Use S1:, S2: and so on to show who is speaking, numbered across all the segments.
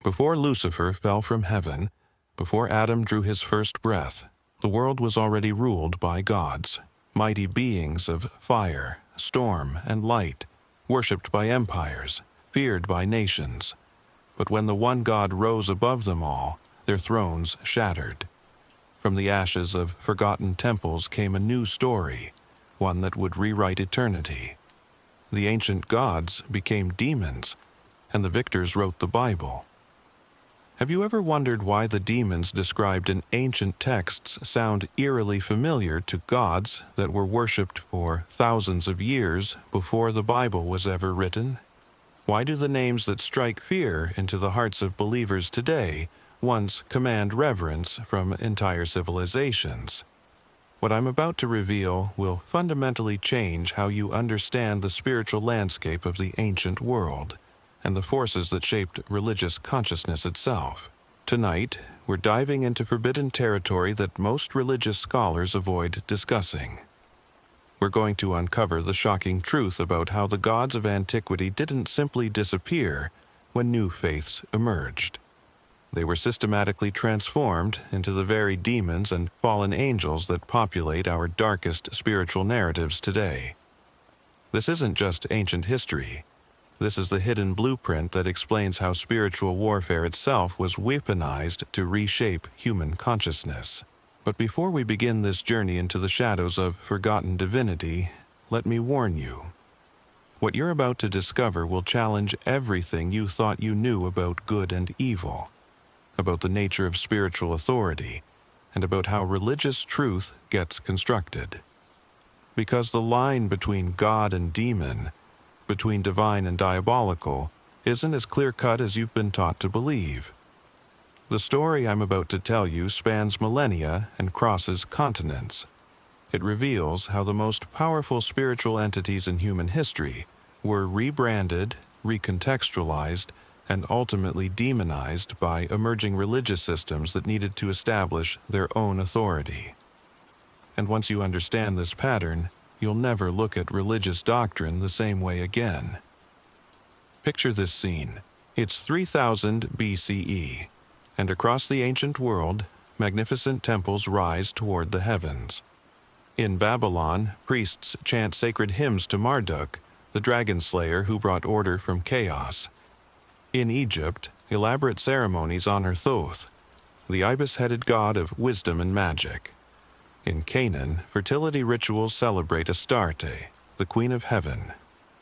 S1: Before Lucifer fell from heaven, before Adam drew his first breath, the world was already ruled by gods, mighty beings of fire, storm, and light, worshipped by empires, feared by nations. But when the one God rose above them all, their thrones shattered. From the ashes of forgotten temples came a new story, one that would rewrite eternity. The ancient gods became demons, and the victors wrote the Bible. Have you ever wondered why the demons described in ancient texts sound eerily familiar to gods that were worshipped for thousands of years before the Bible was ever written? Why do the names that strike fear into the hearts of believers today once command reverence from entire civilizations? What I'm about to reveal will fundamentally change how you understand the spiritual landscape of the ancient world and the forces that shaped religious consciousness itself. Tonight, we're diving into forbidden territory that most religious scholars avoid discussing. We're going to uncover the shocking truth about how the gods of antiquity didn't simply disappear when new faiths emerged. They were systematically transformed into the very demons and fallen angels that populate our darkest spiritual narratives today. This isn't just ancient history. This is the hidden blueprint that explains how spiritual warfare itself was weaponized to reshape human consciousness. But before we begin this journey into the shadows of forgotten divinity, let me warn you. What you're about to discover will challenge everything you thought you knew about good and evil, about the nature of spiritual authority, and about how religious truth gets constructed. Because the line between God and demon, between divine and diabolical, isn't as clear-cut as you've been taught to believe. The story I'm about to tell you spans millennia and crosses continents. It reveals how the most powerful spiritual entities in human history were rebranded, recontextualized, and ultimately demonized by emerging religious systems that needed to establish their own authority. And once you understand this pattern, you'll never look at religious doctrine the same way again. Picture this scene. It's 3000 BCE, and across the ancient world, magnificent temples rise toward the heavens. In Babylon, priests chant sacred hymns to Marduk, the dragon slayer who brought order from chaos. In Egypt, elaborate ceremonies honor Thoth, the ibis-headed god of wisdom and magic. In Canaan, fertility rituals celebrate Astarte, the queen of heaven,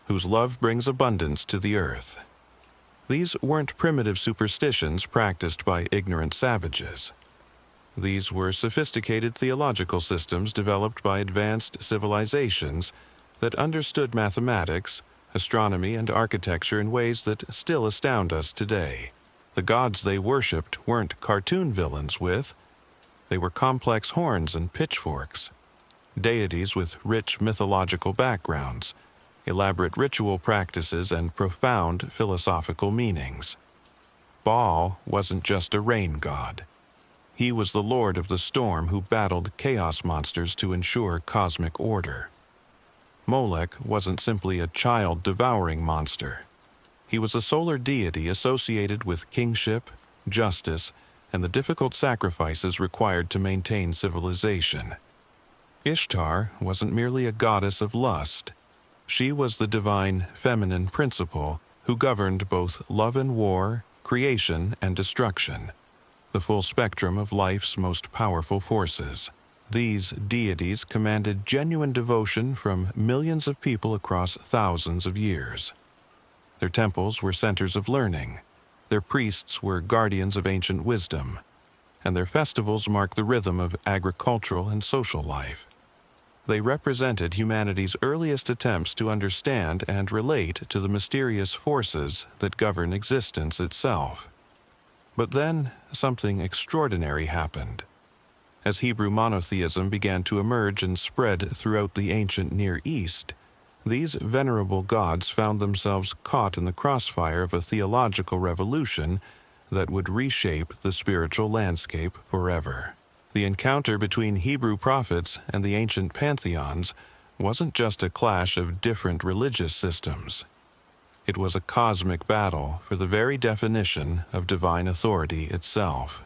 S1: whose love brings abundance to the earth. These weren't primitive superstitions practiced by ignorant savages. These were sophisticated theological systems developed by advanced civilizations that understood mathematics, astronomy, and architecture in ways that still astound us today. The gods they worshipped weren't cartoon villains they were complex horns and pitchforks, deities with rich mythological backgrounds, elaborate ritual practices, and profound philosophical meanings. Baal wasn't just a rain god. He was the lord of the storm who battled chaos monsters to ensure cosmic order. Molech wasn't simply a child-devouring monster. He was a solar deity associated with kingship, justice, and the difficult sacrifices required to maintain civilization. Ishtar wasn't merely a goddess of lust. She was the divine feminine principle who governed both love and war, creation and destruction, the full spectrum of life's most powerful forces. These deities commanded genuine devotion from millions of people across thousands of years. Their temples were centers of learning, their priests were guardians of ancient wisdom, and their festivals marked the rhythm of agricultural and social life. They represented humanity's earliest attempts to understand and relate to the mysterious forces that govern existence itself. But then, something extraordinary happened. As Hebrew monotheism began to emerge and spread throughout the ancient Near East, these venerable gods found themselves caught in the crossfire of a theological revolution that would reshape the spiritual landscape forever. The encounter between Hebrew prophets and the ancient pantheons wasn't just a clash of different religious systems. It was a cosmic battle for the very definition of divine authority itself.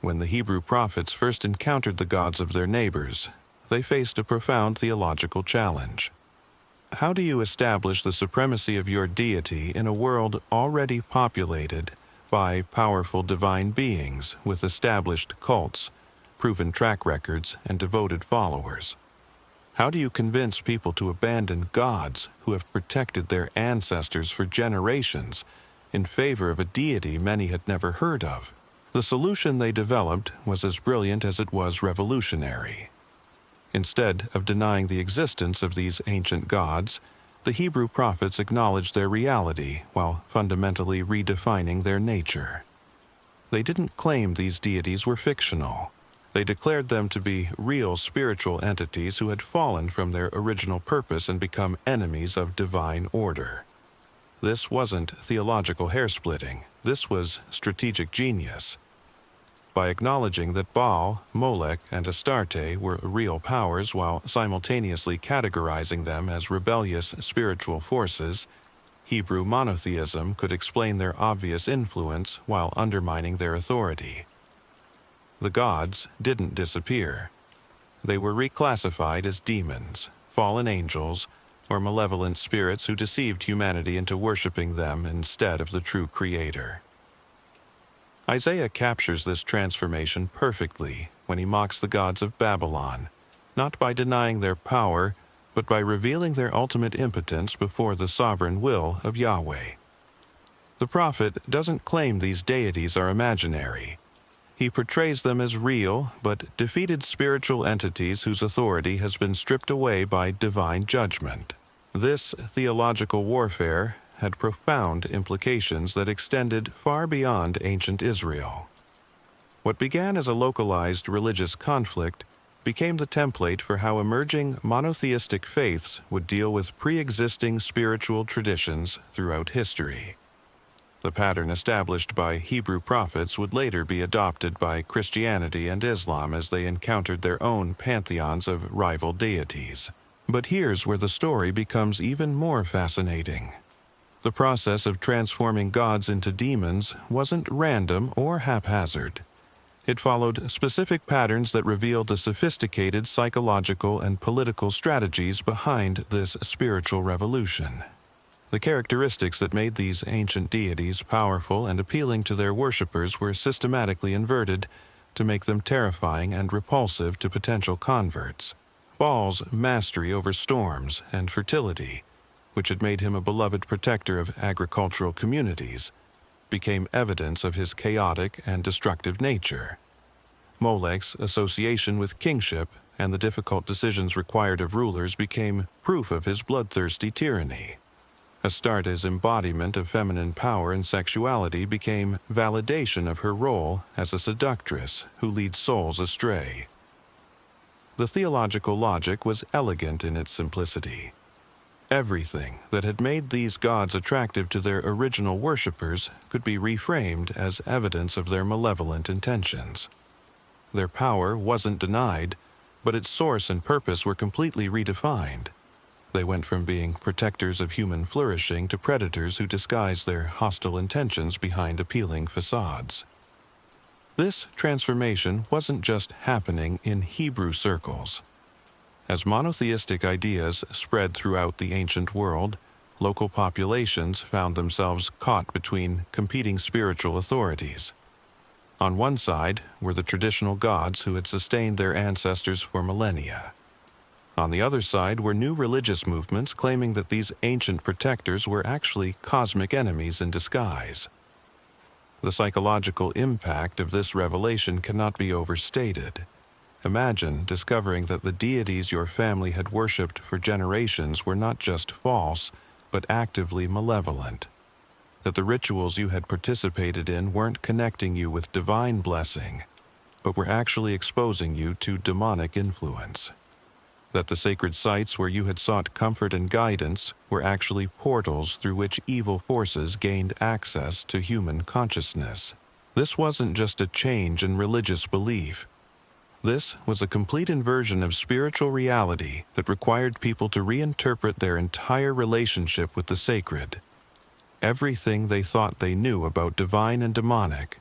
S1: When the Hebrew prophets first encountered the gods of their neighbors, they faced a profound theological challenge. How do you establish the supremacy of your deity in a world already populated by powerful divine beings with established cults, proven track records, and devoted followers? How do you convince people to abandon gods who have protected their ancestors for generations in favor of a deity many had never heard of? The solution they developed was as brilliant as it was revolutionary. Instead of denying the existence of these ancient gods, the Hebrew prophets acknowledged their reality while fundamentally redefining their nature. They didn't claim these deities were fictional. They declared them to be real spiritual entities who had fallen from their original purpose and become enemies of divine order. This wasn't theological hair-splitting. This was strategic genius. By acknowledging that Baal, Molech, and Astarte were real powers while simultaneously categorizing them as rebellious spiritual forces, Hebrew monotheism could explain their obvious influence while undermining their authority. The gods didn't disappear. They were reclassified as demons, fallen angels, or malevolent spirits who deceived humanity into worshiping them instead of the true Creator. Isaiah captures this transformation perfectly when he mocks the gods of Babylon, not by denying their power, but by revealing their ultimate impotence before the sovereign will of Yahweh. The prophet doesn't claim these deities are imaginary. He portrays them as real but defeated spiritual entities whose authority has been stripped away by divine judgment. This theological warfare had profound implications that extended far beyond ancient Israel. What began as a localized religious conflict became the template for how emerging monotheistic faiths would deal with pre-existing spiritual traditions throughout history. The pattern established by Hebrew prophets would later be adopted by Christianity and Islam as they encountered their own pantheons of rival deities. But here's where the story becomes even more fascinating. The process of transforming gods into demons wasn't random or haphazard. It followed specific patterns that revealed the sophisticated psychological and political strategies behind this spiritual revolution. The characteristics that made these ancient deities powerful and appealing to their worshippers were systematically inverted to make them terrifying and repulsive to potential converts. Baal's mastery over storms and fertility, which had made him a beloved protector of agricultural communities, became evidence of his chaotic and destructive nature. Molech's association with kingship and the difficult decisions required of rulers became proof of his bloodthirsty tyranny. Astarte's embodiment of feminine power and sexuality became validation of her role as a seductress who leads souls astray. The theological logic was elegant in its simplicity. Everything that had made these gods attractive to their original worshippers could be reframed as evidence of their malevolent intentions. Their power wasn't denied, but its source and purpose were completely redefined. They went from being protectors of human flourishing to predators who disguised their hostile intentions behind appealing facades. This transformation wasn't just happening in Hebrew circles. As monotheistic ideas spread throughout the ancient world, local populations found themselves caught between competing spiritual authorities. On one side were the traditional gods who had sustained their ancestors for millennia. On the other side were new religious movements claiming that these ancient protectors were actually cosmic enemies in disguise. The psychological impact of this revelation cannot be overstated. Imagine discovering that the deities your family had worshipped for generations were not just false, but actively malevolent. That the rituals you had participated in weren't connecting you with divine blessing, but were actually exposing you to demonic influence. That the sacred sites where you had sought comfort and guidance were actually portals through which evil forces gained access to human consciousness. This wasn't just a change in religious belief. This was a complete inversion of spiritual reality that required people to reinterpret their entire relationship with the sacred. Everything they thought they knew about divine and demonic,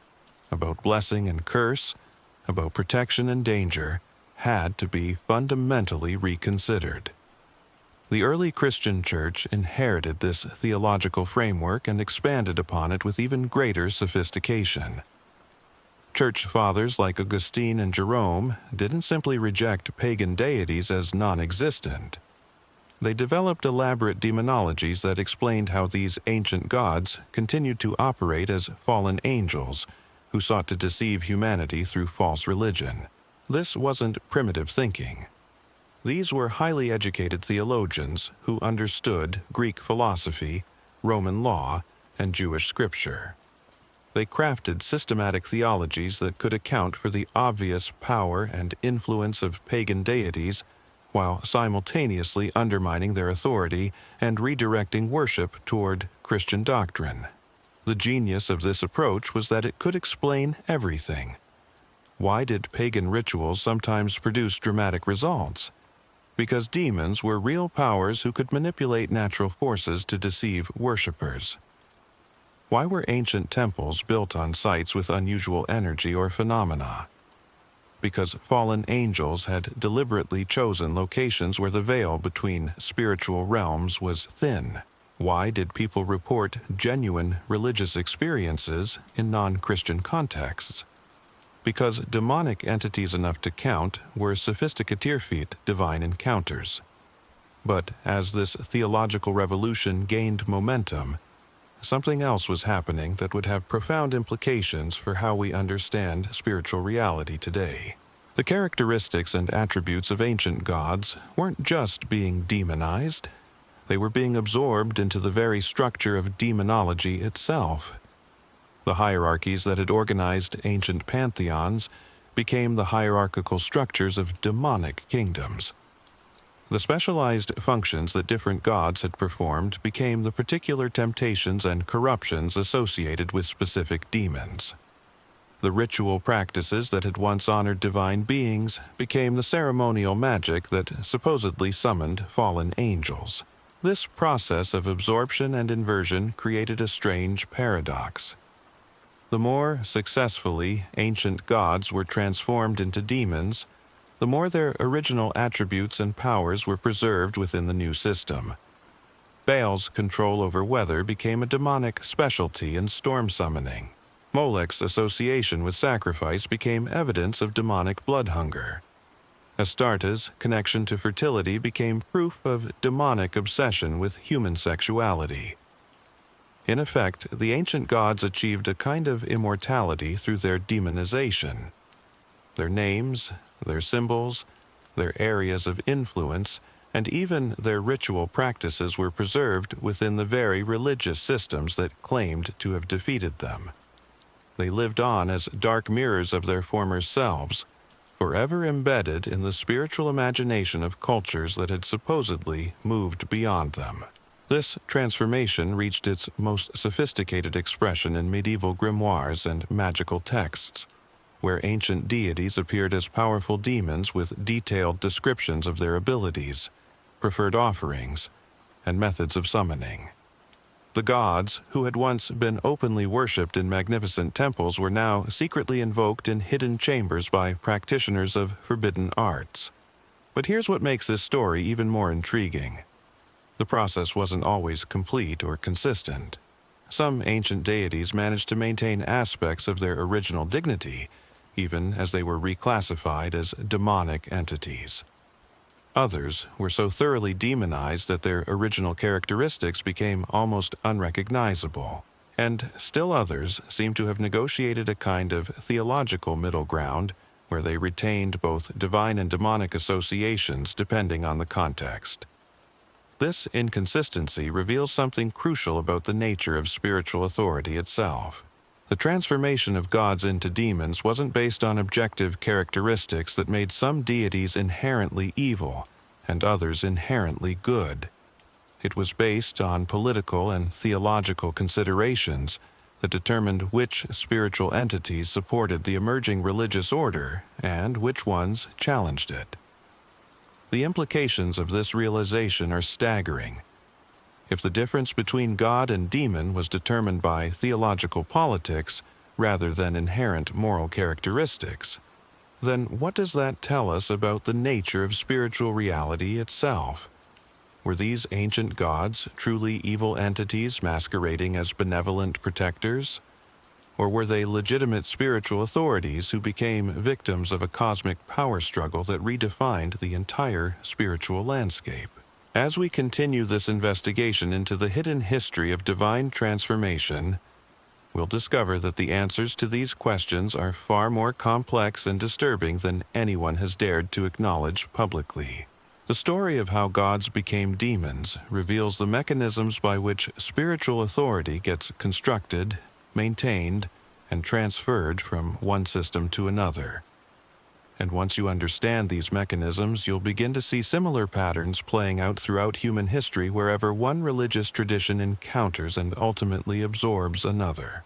S1: about blessing and curse, about protection and danger, had to be fundamentally reconsidered. The early Christian church inherited this theological framework and expanded upon it with even greater sophistication. Church fathers like Augustine and Jerome didn't simply reject pagan deities as non-existent. They developed elaborate demonologies that explained how these ancient gods continued to operate as fallen angels who sought to deceive humanity through false religion. This wasn't primitive thinking. These were highly educated theologians who understood Greek philosophy, Roman law, and Jewish scripture. They crafted systematic theologies that could account for the obvious power and influence of pagan deities while simultaneously undermining their authority and redirecting worship toward Christian doctrine. The genius of this approach was that it could explain everything. Why did pagan rituals sometimes produce dramatic results? Because demons were real powers who could manipulate natural forces to deceive worshippers. Why were ancient temples built on sites with unusual energy or phenomena? Because fallen angels had deliberately chosen locations where the veil between spiritual realms was thin. Why did people report genuine religious experiences in non-Christian contexts? Because demonic entities enough to count were sophisticateirfeit divine encounters. But as this theological revolution gained momentum, something else was happening that would have profound implications for how we understand spiritual reality today. The characteristics and attributes of ancient gods weren't just being demonized, they were being absorbed into the very structure of demonology itself. The hierarchies that had organized ancient pantheons became the hierarchical structures of demonic kingdoms. The specialized functions that different gods had performed became the particular temptations and corruptions associated with specific demons. The ritual practices that had once honored divine beings became the ceremonial magic that supposedly summoned fallen angels. This process of absorption and inversion created a strange paradox. The more successfully ancient gods were transformed into demons, the more their original attributes and powers were preserved within the new system. Baal's control over weather became a demonic specialty in storm summoning. Molech's association with sacrifice became evidence of demonic blood hunger. Astarte's connection to fertility became proof of demonic obsession with human sexuality. In effect, the ancient gods achieved a kind of immortality through their demonization. Their names, their symbols, their areas of influence, and even their ritual practices were preserved within the very religious systems that claimed to have defeated them. They lived on as dark mirrors of their former selves, forever embedded in the spiritual imagination of cultures that had supposedly moved beyond them. This transformation reached its most sophisticated expression in medieval grimoires and magical texts, where ancient deities appeared as powerful demons with detailed descriptions of their abilities, preferred offerings, and methods of summoning. The gods, who had once been openly worshipped in magnificent temples, were now secretly invoked in hidden chambers by practitioners of forbidden arts. But here's what makes this story even more intriguing. The process wasn't always complete or consistent. Some ancient deities managed to maintain aspects of their original dignity, even as they were reclassified as demonic entities. Others were so thoroughly demonized that their original characteristics became almost unrecognizable, and still others seem to have negotiated a kind of theological middle ground where they retained both divine and demonic associations depending on the context. This inconsistency reveals something crucial about the nature of spiritual authority itself. The transformation of gods into demons wasn't based on objective characteristics that made some deities inherently evil and others inherently good. It was based on political and theological considerations that determined which spiritual entities supported the emerging religious order and which ones challenged it. The implications of this realization are staggering. If the difference between God and demon was determined by theological politics rather than inherent moral characteristics, then what does that tell us about the nature of spiritual reality itself? Were these ancient gods truly evil entities masquerading as benevolent protectors? Or were they legitimate spiritual authorities who became victims of a cosmic power struggle that redefined the entire spiritual landscape? As we continue this investigation into the hidden history of divine transformation, we'll discover that the answers to these questions are far more complex and disturbing than anyone has dared to acknowledge publicly. The story of how gods became demons reveals the mechanisms by which spiritual authority gets constructed, maintained, and transferred from one system to another. And once you understand these mechanisms, you'll begin to see similar patterns playing out throughout human history wherever one religious tradition encounters and ultimately absorbs another.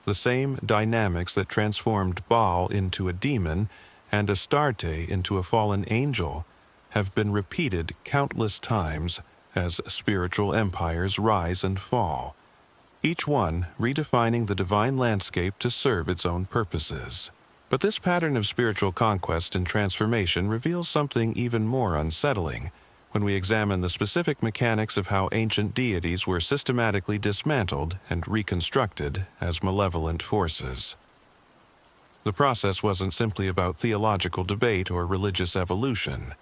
S1: The same dynamics that transformed Baal into a demon and Astarte into a fallen angel have been repeated countless times as spiritual empires rise and fall, each one redefining the divine landscape to serve its own purposes. But this pattern of spiritual conquest and transformation reveals something even more unsettling when we examine the specific mechanics of how ancient deities were systematically dismantled and reconstructed as malevolent forces. The process wasn't simply about theological debate or religious evolution.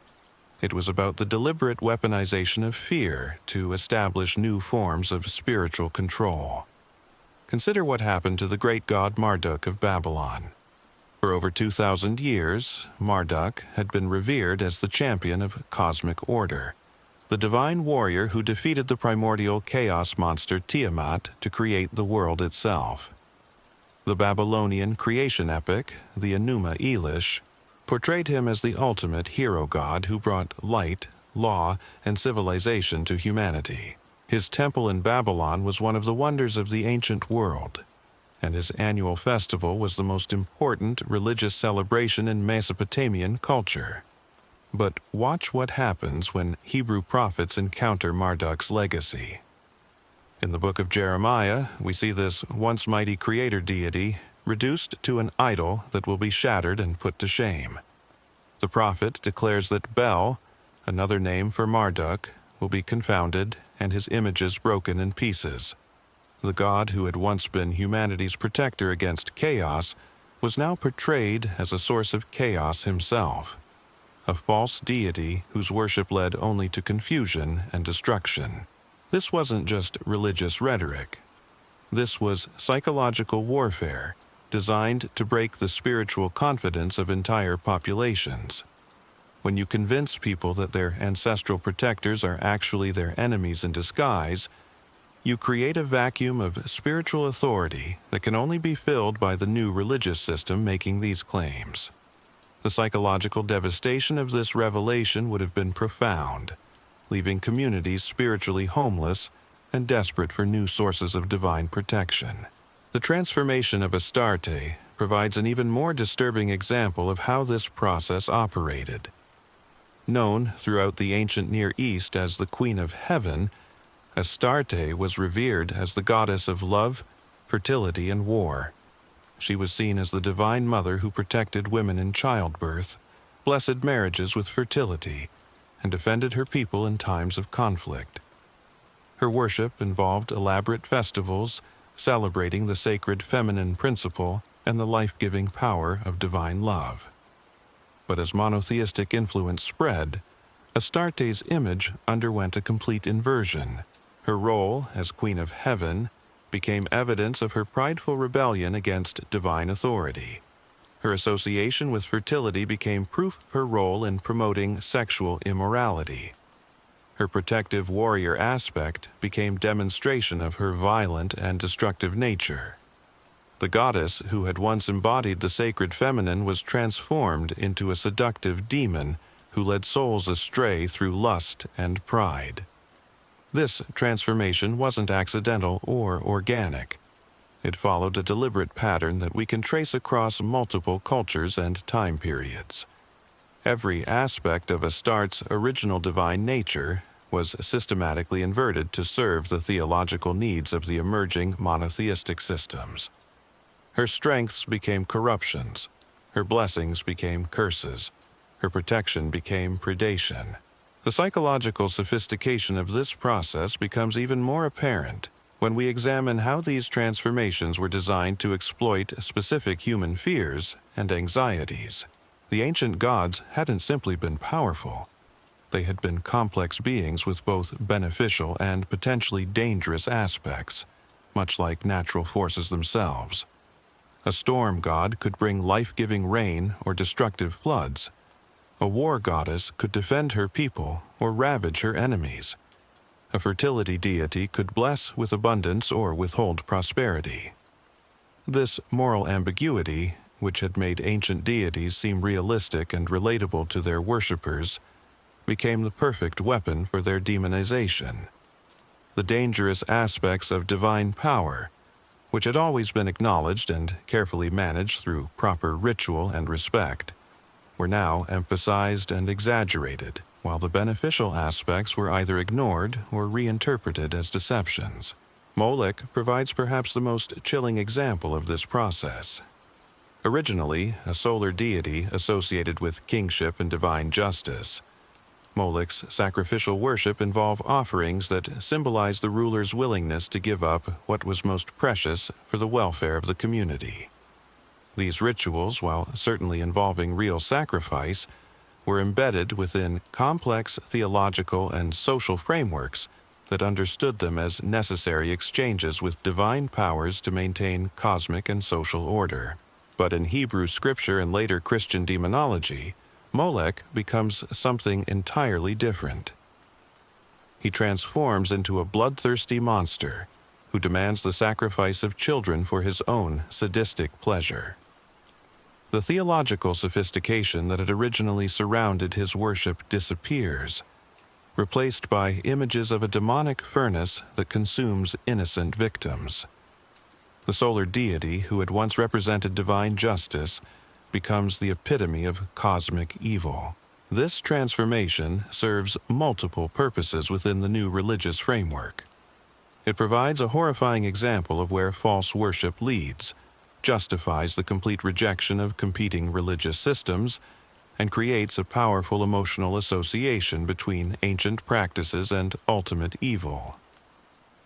S1: It was about the deliberate weaponization of fear to establish new forms of spiritual control. Consider what happened to the great god Marduk of Babylon. For over 2,000 years, Marduk had been revered as the champion of cosmic order, the divine warrior who defeated the primordial chaos monster Tiamat to create the world itself. The Babylonian creation epic, the Enuma Elish, portrayed him as the ultimate hero god who brought light, law, and civilization to humanity. His temple in Babylon was one of the wonders of the ancient world, and his annual festival was the most important religious celebration in Mesopotamian culture. But watch what happens when Hebrew prophets encounter Marduk's legacy. In the book of Jeremiah, we see this once mighty creator deity reduced to an idol that will be shattered and put to shame. The prophet declares that Baal, another name for Marduk, will be confounded and his images broken in pieces. The god who had once been humanity's protector against chaos was now portrayed as a source of chaos himself, a false deity whose worship led only to confusion and destruction. This wasn't just religious rhetoric. This was psychological warfare designed to break the spiritual confidence of entire populations. When you convince people that their ancestral protectors are actually their enemies in disguise, you create a vacuum of spiritual authority that can only be filled by the new religious system making these claims. The psychological devastation of this revelation would have been profound, leaving communities spiritually homeless and desperate for new sources of divine protection. The transformation of Astarte provides an even more disturbing example of how this process operated. Known throughout the ancient Near East as the Queen of Heaven, Astarte was revered as the goddess of love, fertility, and war. She was seen as the divine mother who protected women in childbirth, blessed marriages with fertility, and defended her people in times of conflict. Her worship involved elaborate festivals celebrating the sacred feminine principle and the life-giving power of divine love. But as monotheistic influence spread, Astarte's image underwent a complete inversion. Her role as Queen of Heaven became evidence of her prideful rebellion against divine authority. Her association with fertility became proof of her role in promoting sexual immorality. Her protective warrior aspect became demonstration of her violent and destructive nature. The goddess who had once embodied the sacred feminine was transformed into a seductive demon who led souls astray through lust and pride. This transformation wasn't accidental or organic. It followed a deliberate pattern that we can trace across multiple cultures and time periods. Every aspect of Astarte's original divine nature was systematically inverted to serve the theological needs of the emerging monotheistic systems. Her strengths became corruptions, her blessings became curses, her protection became predation. The psychological sophistication of this process becomes even more apparent when we examine how these transformations were designed to exploit specific human fears and anxieties. The ancient gods hadn't simply been powerful. They had been complex beings with both beneficial and potentially dangerous aspects, much like natural forces themselves. A storm god could bring life-giving rain or destructive floods. A war goddess could defend her people or ravage her enemies. A fertility deity could bless with abundance or withhold prosperity. This moral ambiguity, which had made ancient deities seem realistic and relatable to their worshippers, became the perfect weapon for their demonization. The dangerous aspects of divine power, which had always been acknowledged and carefully managed through proper ritual and respect, were now emphasized and exaggerated, while the beneficial aspects were either ignored or reinterpreted as deceptions. Molech provides perhaps the most chilling example of this process. Originally a solar deity associated with kingship and divine justice, Molech's sacrificial worship involved offerings that symbolize the ruler's willingness to give up what was most precious for the welfare of the community. These rituals, while certainly involving real sacrifice, were embedded within complex theological and social frameworks that understood them as necessary exchanges with divine powers to maintain cosmic and social order. But in Hebrew scripture and later Christian demonology, Molech becomes something entirely different. He transforms into a bloodthirsty monster who demands the sacrifice of children for his own sadistic pleasure. The theological sophistication that had originally surrounded his worship disappears, replaced by images of a demonic furnace that consumes innocent victims. The solar deity, who had once represented divine justice, becomes the epitome of cosmic evil. This transformation serves multiple purposes within the new religious framework. It provides a horrifying example of where false worship leads, justifies the complete rejection of competing religious systems, and creates a powerful emotional association between ancient practices and ultimate evil.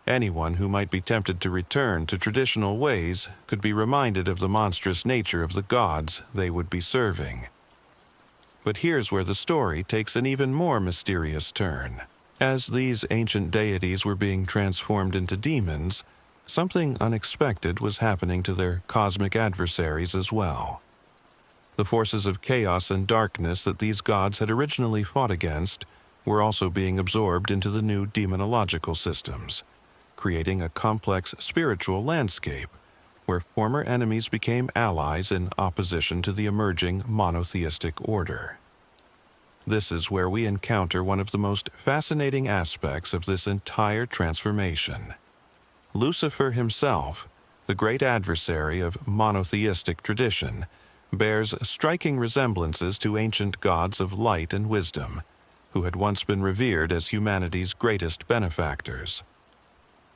S1: Anyone who might be tempted to return to traditional ways could be reminded of the monstrous nature of the gods they would be serving. But here's where the story takes an even more mysterious turn. As these ancient deities were being transformed into demons, something unexpected was happening to their cosmic adversaries as well. The forces of chaos and darkness that these gods had originally fought against were also being absorbed into the new demonological systems, creating a complex spiritual landscape where former enemies became allies in opposition to the emerging monotheistic order. This is where we encounter one of the most fascinating aspects of this entire transformation. Lucifer himself, the great adversary of monotheistic tradition, bears striking resemblances to ancient gods of light and wisdom, who had once been revered as humanity's greatest benefactors.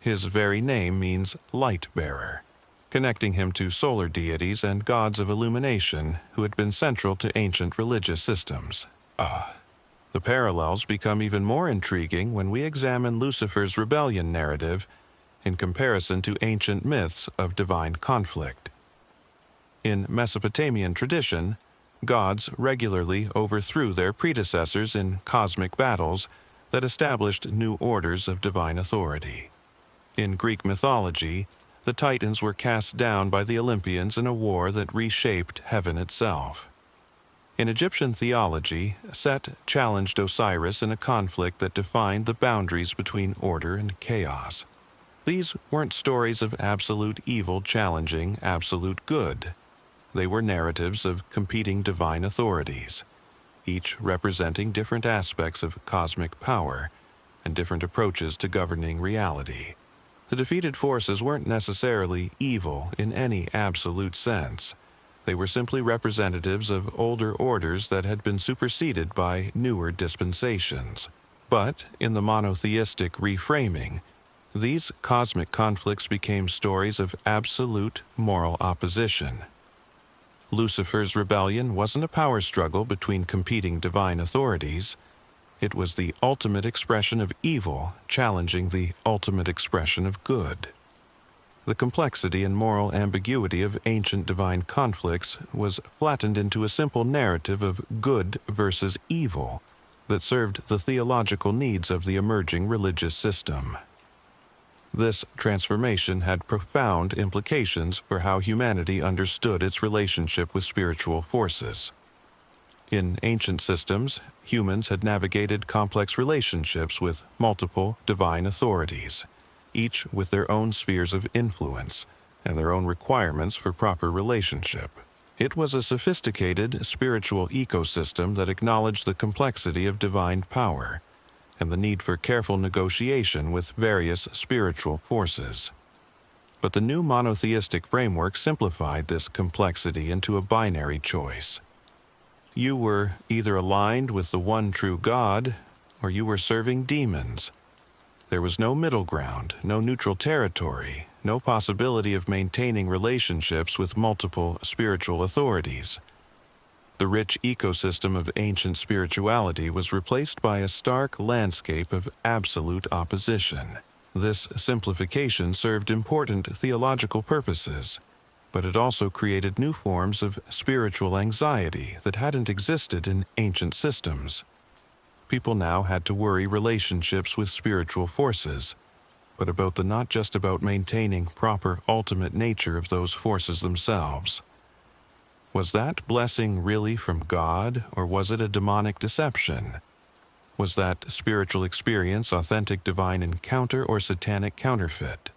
S1: His very name means light-bearer, connecting him to solar deities and gods of illumination who had been central to ancient religious systems. The parallels become even more intriguing when we examine Lucifer's rebellion narrative in comparison to ancient myths of divine conflict. In Mesopotamian tradition, gods regularly overthrew their predecessors in cosmic battles that established new orders of divine authority. In Greek mythology, the Titans were cast down by the Olympians in a war that reshaped heaven itself. In Egyptian theology, Set challenged Osiris in a conflict that defined the boundaries between order and chaos. These weren't stories of absolute evil challenging absolute good. They were narratives of competing divine authorities, each representing different aspects of cosmic power and different approaches to governing reality. The defeated forces weren't necessarily evil in any absolute sense. They were simply representatives of older orders that had been superseded by newer dispensations. But in the monotheistic reframing, these cosmic conflicts became stories of absolute moral opposition. Lucifer's rebellion wasn't a power struggle between competing divine authorities. It was the ultimate expression of evil challenging the ultimate expression of good. The complexity and moral ambiguity of ancient divine conflicts was flattened into a simple narrative of good versus evil that served the theological needs of the emerging religious system. This transformation had profound implications for how humanity understood its relationship with spiritual forces. In ancient systems, humans had navigated complex relationships with multiple divine authorities, each with their own spheres of influence and their own requirements for proper relationship. It was a sophisticated spiritual ecosystem that acknowledged the complexity of divine power and the need for careful negotiation with various spiritual forces. But the new monotheistic framework simplified this complexity into a binary choice. You were either aligned with the one true God, or you were serving demons. There was no middle ground, no neutral territory, no possibility of maintaining relationships with multiple spiritual authorities. The rich ecosystem of ancient spirituality was replaced by a stark landscape of absolute opposition. This simplification served important theological purposes, but it also created new forms of spiritual anxiety that hadn't existed in ancient systems. People now had to worry relationships with spiritual forces, but not just about maintaining proper ultimate nature of those forces themselves. Was that blessing really from God, or was it a demonic deception? Was that spiritual experience authentic divine encounter or satanic counterfeit?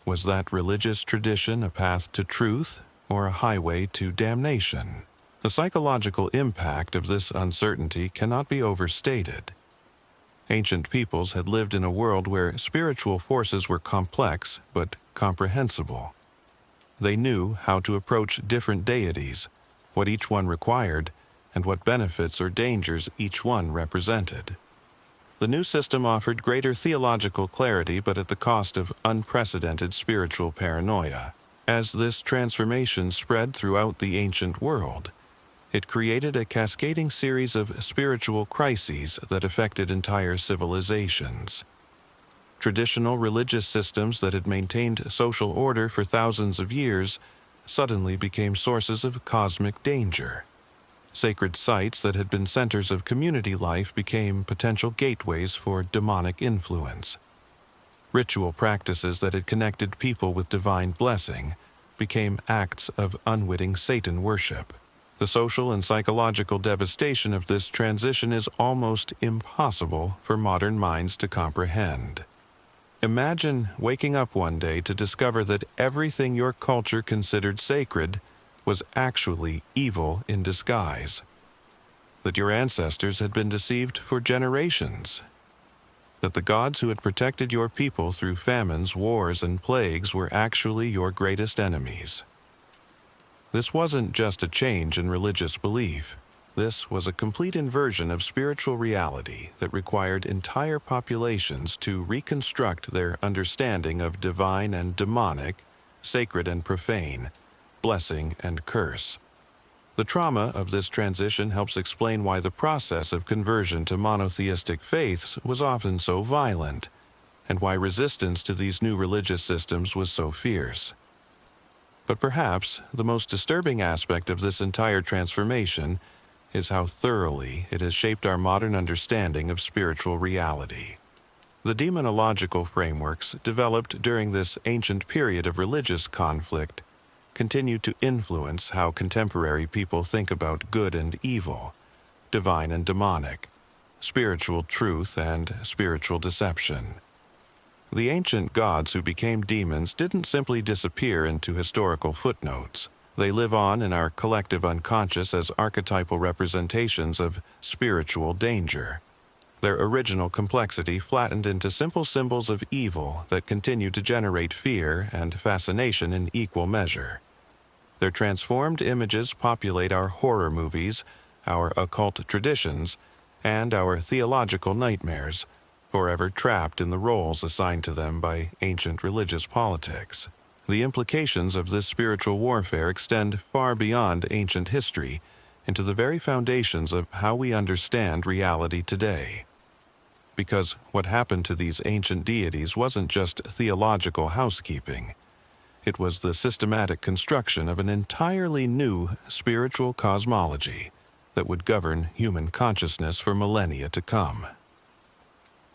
S1: Was that religious tradition a path to truth or a highway to damnation? The psychological impact of this uncertainty cannot be overstated. Ancient peoples had lived in a world where spiritual forces were complex but comprehensible. They knew how to approach different deities, what each one required, and what benefits or dangers each one represented. The new system offered greater theological clarity, but at the cost of unprecedented spiritual paranoia. As this transformation spread throughout the ancient world, it created a cascading series of spiritual crises that affected entire civilizations. Traditional religious systems that had maintained social order for thousands of years suddenly became sources of cosmic danger. Sacred sites that had been centers of community life became potential gateways for demonic influence. Ritual practices that had connected people with divine blessing became acts of unwitting Satan worship. The social and psychological devastation of this transition is almost impossible for modern minds to comprehend. Imagine waking up one day to discover that everything your culture considered sacred was actually evil in disguise, that your ancestors had been deceived for generations, that the gods who had protected your people through famines, wars, and plagues were actually your greatest enemies. This wasn't just a change in religious belief. This was a complete inversion of spiritual reality that required entire populations to reconstruct their understanding of divine and demonic, sacred and profane, blessing and curse. The trauma of this transition helps explain why the process of conversion to monotheistic faiths was often so violent, and why resistance to these new religious systems was so fierce. But perhaps the most disturbing aspect of this entire transformation is how thoroughly it has shaped our modern understanding of spiritual reality. The demonological frameworks developed during this ancient period of religious conflict continue to influence how contemporary people think about good and evil, divine and demonic, spiritual truth and spiritual deception. The ancient gods who became demons didn't simply disappear into historical footnotes. They live on in our collective unconscious as archetypal representations of spiritual danger. their original complexity flattened into simple symbols of evil that continue to generate fear and fascination in equal measure. Their transformed images populate our horror movies, our occult traditions, and our theological nightmares, forever trapped in the roles assigned to them by ancient religious politics. The implications of this spiritual warfare extend far beyond ancient history into the very foundations of how we understand reality today. Because what happened to these ancient deities wasn't just theological housekeeping. It was the systematic construction of an entirely new spiritual cosmology that would govern human consciousness for millennia to come.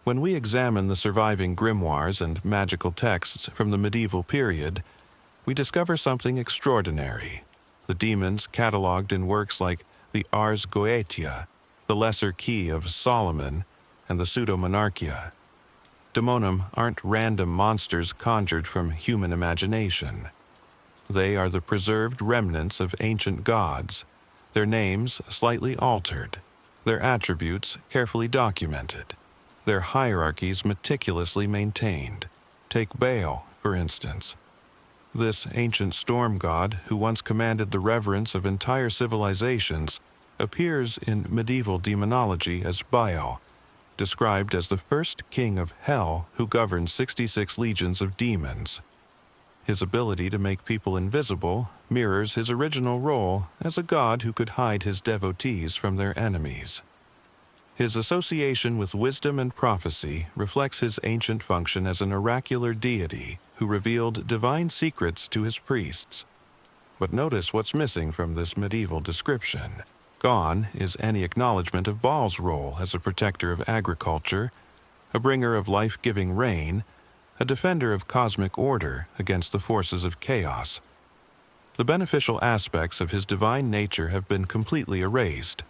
S1: When we examine the surviving grimoires and magical texts from the medieval period, we discover something extraordinary. The demons cataloged in works like the Ars Goetia, the Lesser Key of Solomon, and the Pseudo-Monarchia. Daemonum aren't random monsters conjured from human imagination. They are the preserved remnants of ancient gods, their names slightly altered, their attributes carefully documented, their hierarchies meticulously maintained. Take Baal, for instance. This ancient storm god, who once commanded the reverence of entire civilizations, appears in medieval demonology as Baal, described as the first king of hell who governed 66 legions of demons. His ability to make people invisible mirrors his original role as a god who could hide his devotees from their enemies. His association with wisdom and prophecy reflects his ancient function as an oracular deity who revealed divine secrets to his priests. But notice what's missing from this medieval description. Gone is any acknowledgement of Baal's role as a protector of agriculture, a bringer of life-giving rain, a defender of cosmic order against the forces of chaos. The beneficial aspects of his divine nature have been completely erased,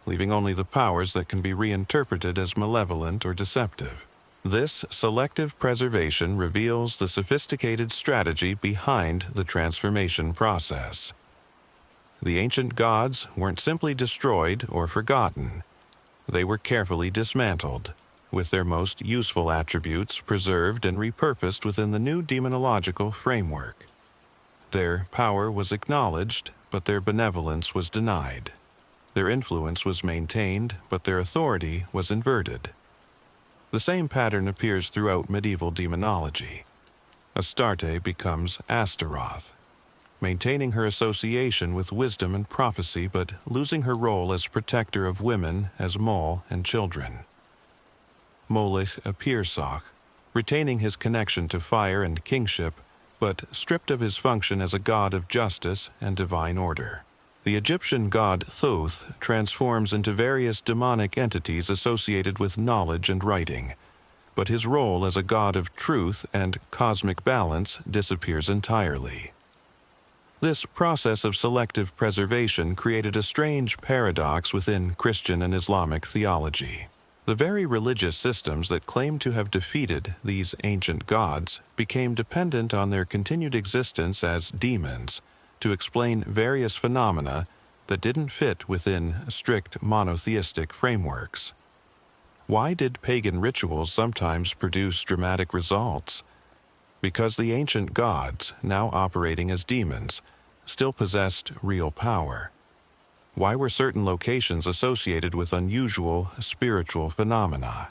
S1: leaving only the powers that can be reinterpreted as malevolent or deceptive. This selective preservation reveals the sophisticated strategy behind the transformation process. The ancient gods weren't simply destroyed or forgotten. They were carefully dismantled, with their most useful attributes preserved and repurposed within the new demonological framework. Their power was acknowledged, but their benevolence was denied. Their influence was maintained, but their authority was inverted. The same pattern appears throughout medieval demonology. Astarte becomes Astaroth, maintaining her association with wisdom and prophecy, but losing her role as protector of women as Mol and children. Moloch appears retaining his connection to fire and kingship, but stripped of his function as a god of justice and divine order. The Egyptian god Thoth transforms into various demonic entities associated with knowledge and writing, but his role as a god of truth and cosmic balance disappears entirely. This process of selective preservation created a strange paradox within Christian and Islamic theology. The very religious systems that claimed to have defeated these ancient gods became dependent on their continued existence as demons to explain various phenomena that didn't fit within strict monotheistic frameworks. Why did pagan rituals sometimes produce dramatic results? Because the ancient gods, now operating as demons, still possessed real power. Why were certain locations associated with unusual spiritual phenomena?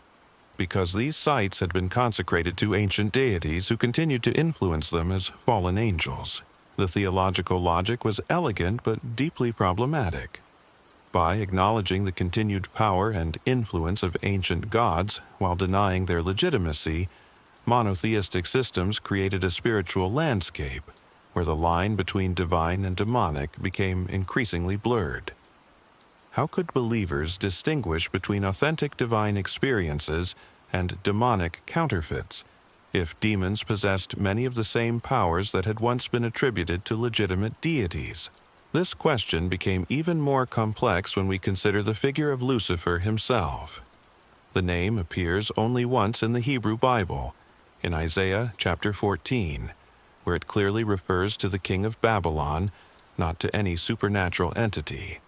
S1: Because these sites had been consecrated to ancient deities who continued to influence them as fallen angels. The theological logic was elegant but deeply problematic. By acknowledging the continued power and influence of ancient gods while denying their legitimacy, monotheistic systems created a spiritual landscape where the line between divine and demonic became increasingly blurred. How could believers distinguish between authentic divine experiences and demonic counterfeits if demons possessed many of the same powers that had once been attributed to legitimate deities? This question became even more complex when we consider the figure of Lucifer himself. The name appears only once in the Hebrew Bible, in Isaiah chapter 14, where it clearly refers to the king of Babylon, not to any supernatural entity.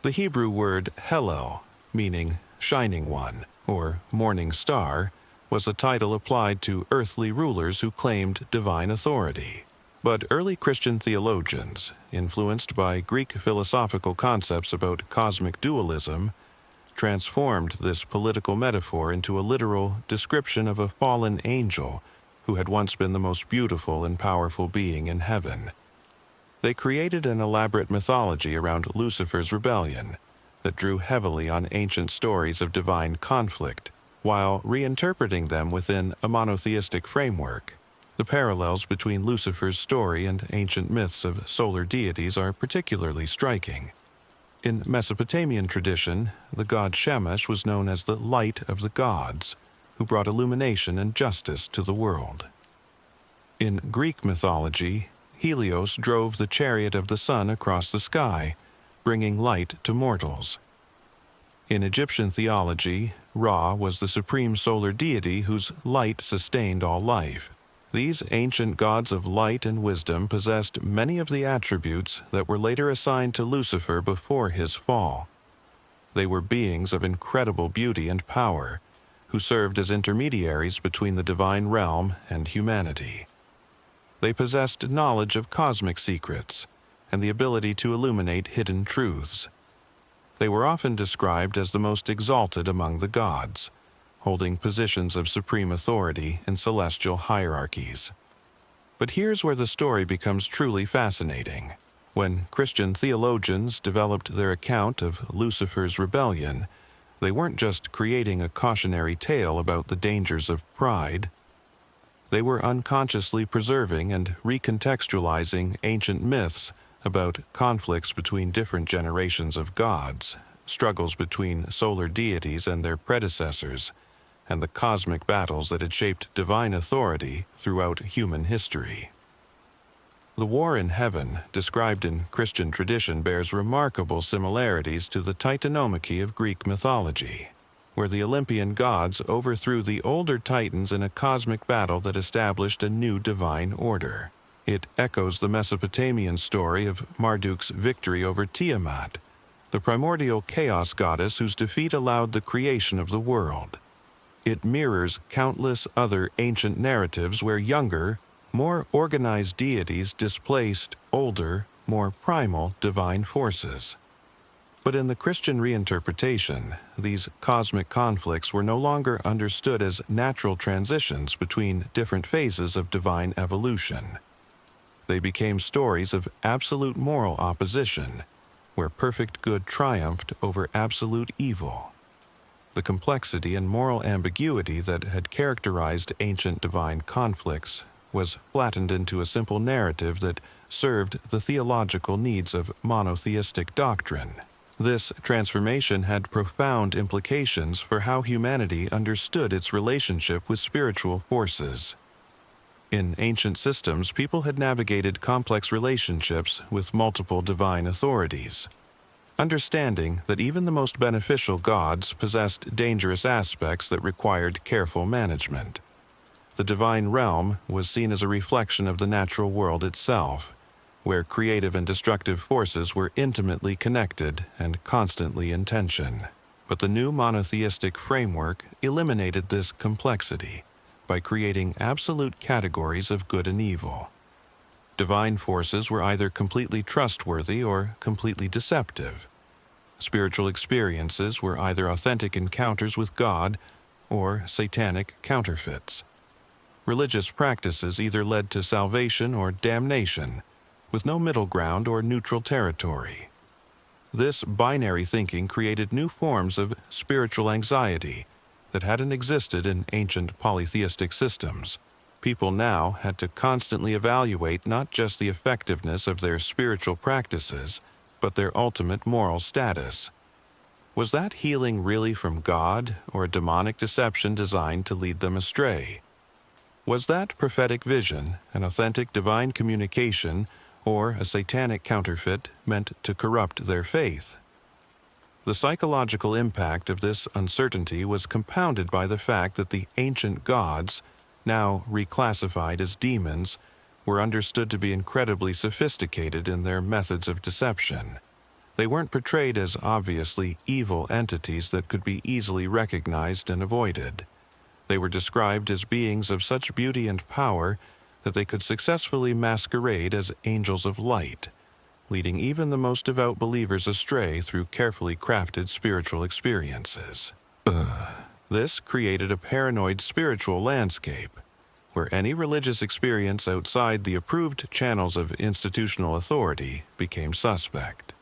S1: The Hebrew word Helo, meaning shining one, or morning star, was a title applied to earthly rulers who claimed divine authority. But early Christian theologians, influenced by Greek philosophical concepts about cosmic dualism, transformed this political metaphor into a literal description of a fallen angel who had once been the most beautiful and powerful being in heaven. They created an elaborate mythology around Lucifer's rebellion that drew heavily on ancient stories of divine conflict, while reinterpreting them within a monotheistic framework. The parallels between Lucifer's story and ancient myths of solar deities are particularly striking. In Mesopotamian tradition, the god Shamash was known as the light of the gods, who brought illumination and justice to the world. In Greek mythology, Helios drove the chariot of the sun across the sky, bringing light to mortals. In Egyptian theology, Ra was the supreme solar deity whose light sustained all life. These ancient gods of light and wisdom possessed many of the attributes that were later assigned to Lucifer before his fall. They were beings of incredible beauty and power, who served as intermediaries between the divine realm and humanity. They possessed knowledge of cosmic secrets and the ability to illuminate hidden truths. They were often described as the most exalted among the gods, holding positions of supreme authority in celestial hierarchies. But here's where the story becomes truly fascinating. When Christian theologians developed their account of Lucifer's rebellion, they weren't just creating a cautionary tale about the dangers of pride. They were unconsciously preserving and recontextualizing ancient myths about conflicts between different generations of gods, struggles between solar deities and their predecessors, and the cosmic battles that had shaped divine authority throughout human history. The war in heaven, described in Christian tradition, bears remarkable similarities to the Titanomachy of Greek mythology, where the Olympian gods overthrew the older Titans in a cosmic battle that established a new divine order. It echoes the Mesopotamian story of Marduk's victory over Tiamat, the primordial chaos goddess whose defeat allowed the creation of the world. It mirrors countless other ancient narratives where younger, more organized deities displaced older, more primal divine forces. But in the Christian reinterpretation, these cosmic conflicts were no longer understood as natural transitions between different phases of divine evolution. They became stories of absolute moral opposition, where perfect good triumphed over absolute evil. The complexity and moral ambiguity that had characterized ancient divine conflicts was flattened into a simple narrative that served the theological needs of monotheistic doctrine. This transformation had profound implications for how humanity understood its relationship with spiritual forces. In ancient systems, people had navigated complex relationships with multiple divine authorities, understanding that even the most beneficial gods possessed dangerous aspects that required careful management. The divine realm was seen as a reflection of the natural world itself, where creative and destructive forces were intimately connected and constantly in tension. But the new monotheistic framework eliminated this complexity by creating absolute categories of good and evil. Divine forces were either completely trustworthy or completely deceptive. Spiritual experiences were either authentic encounters with God or satanic counterfeits. Religious practices either led to salvation or damnation, with no middle ground or neutral territory. This binary thinking created new forms of spiritual anxiety that hadn't existed in ancient polytheistic systems. People now had to constantly evaluate not just the effectiveness of their spiritual practices, but their ultimate moral status. Was that healing really from God or a demonic deception designed to lead them astray? Was that prophetic vision an authentic divine communication or a satanic counterfeit meant to corrupt their faith? The psychological impact of this uncertainty was compounded by the fact that the ancient gods, now reclassified as demons, were understood to be incredibly sophisticated in their methods of deception. They weren't portrayed as obviously evil entities that could be easily recognized and avoided. They were described as beings of such beauty and power that they could successfully masquerade as angels of light, leading even the most devout believers astray through carefully crafted spiritual experiences. This created a paranoid spiritual landscape, where any religious experience outside the approved channels of institutional authority became suspect.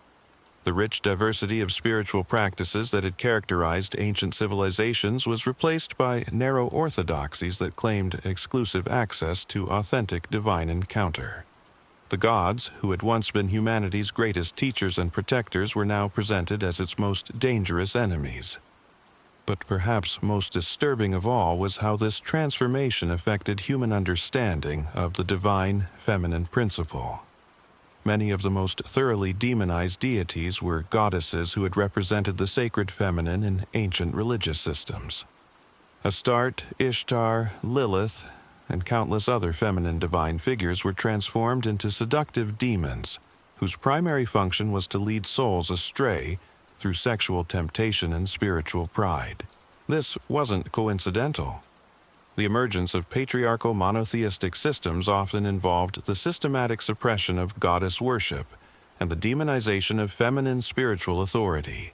S1: The rich diversity of spiritual practices that had characterized ancient civilizations was replaced by narrow orthodoxies that claimed exclusive access to authentic divine encounter. The gods, who had once been humanity's greatest teachers and protectors, were now presented as its most dangerous enemies. But perhaps most disturbing of all was how this transformation affected human understanding of the divine feminine principle. Many of the most thoroughly demonized deities were goddesses who had represented the sacred feminine in ancient religious systems. Astarte, Ishtar, Lilith, and countless other feminine divine figures were transformed into seductive demons, whose primary function was to lead souls astray through sexual temptation and spiritual pride. This wasn't coincidental. The emergence of patriarchal monotheistic systems often involved the systematic suppression of goddess worship and the demonization of feminine spiritual authority.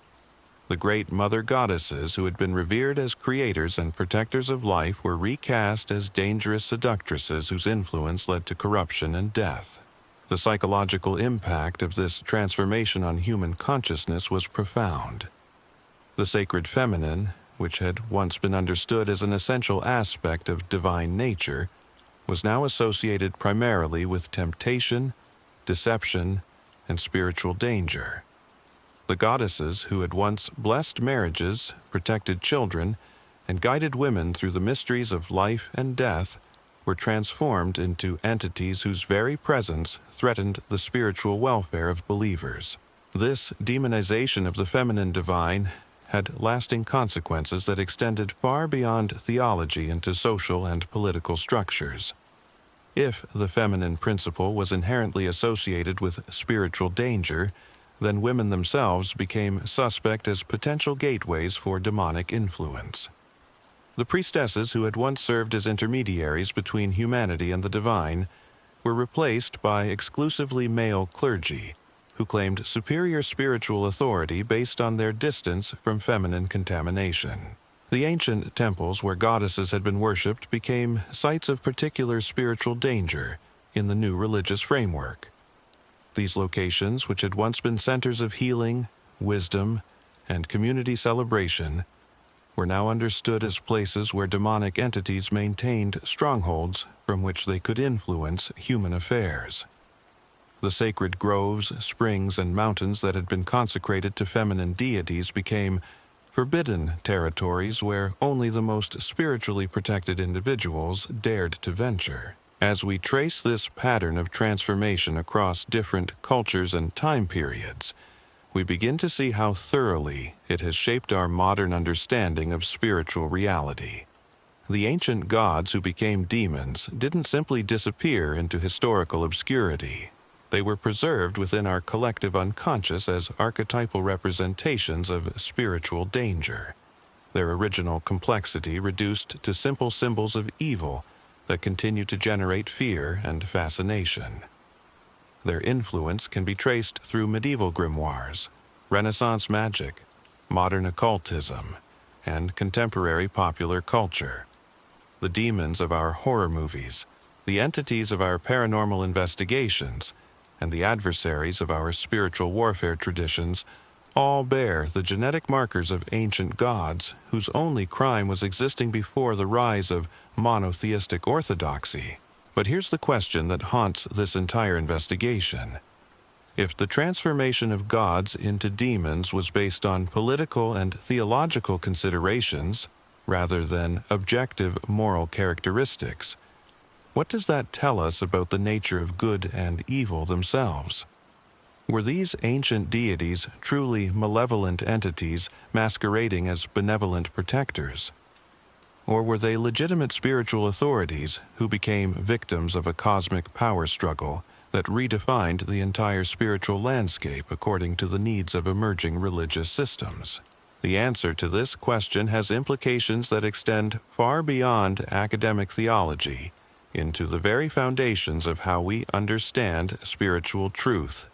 S1: The great mother goddesses who had been revered as creators and protectors of life were recast as dangerous seductresses whose influence led to corruption and death. The psychological impact of this transformation on human consciousness was profound. The sacred feminine, which had once been understood as an essential aspect of divine nature, was now associated primarily with temptation, deception, and spiritual danger. The goddesses who had once blessed marriages, protected children, and guided women through the mysteries of life and death were transformed into entities whose very presence threatened the spiritual welfare of believers. This demonization of the feminine divine had lasting consequences that extended far beyond theology into social and political structures. If the feminine principle was inherently associated with spiritual danger, then women themselves became suspect as potential gateways for demonic influence. The priestesses who had once served as intermediaries between humanity and the divine were replaced by exclusively male clergy, who claimed superior spiritual authority based on their distance from feminine contamination. The ancient temples where goddesses had been worshipped became sites of particular spiritual danger in the new religious framework. These locations, which had once been centers of healing, wisdom, and community celebration, were now understood as places where demonic entities maintained strongholds from which they could influence human affairs. The sacred groves, springs, and mountains that had been consecrated to feminine deities became forbidden territories where only the most spiritually protected individuals dared to venture. As we trace this pattern of transformation across different cultures and time periods, we begin to see how thoroughly it has shaped our modern understanding of spiritual reality. The ancient gods who became demons didn't simply disappear into historical obscurity. They were preserved within our collective unconscious as archetypal representations of spiritual danger, their original complexity reduced to simple symbols of evil that continue to generate fear and fascination. Their influence can be traced through medieval grimoires, Renaissance magic, modern occultism, and contemporary popular culture. The demons of our horror movies, the entities of our paranormal investigations, and the adversaries of our spiritual warfare traditions all bear the genetic markers of ancient gods whose only crime was existing before the rise of monotheistic orthodoxy. But here's the question that haunts this entire investigation. If the transformation of gods into demons was based on political and theological considerations, rather than objective moral characteristics, what does that tell us about the nature of good and evil themselves? Were these ancient deities truly malevolent entities masquerading as benevolent protectors? Or were they legitimate spiritual authorities who became victims of a cosmic power struggle that redefined the entire spiritual landscape according to the needs of emerging religious systems. The answer to this question has implications that extend far beyond academic theology into the very foundations of how we understand spiritual truth,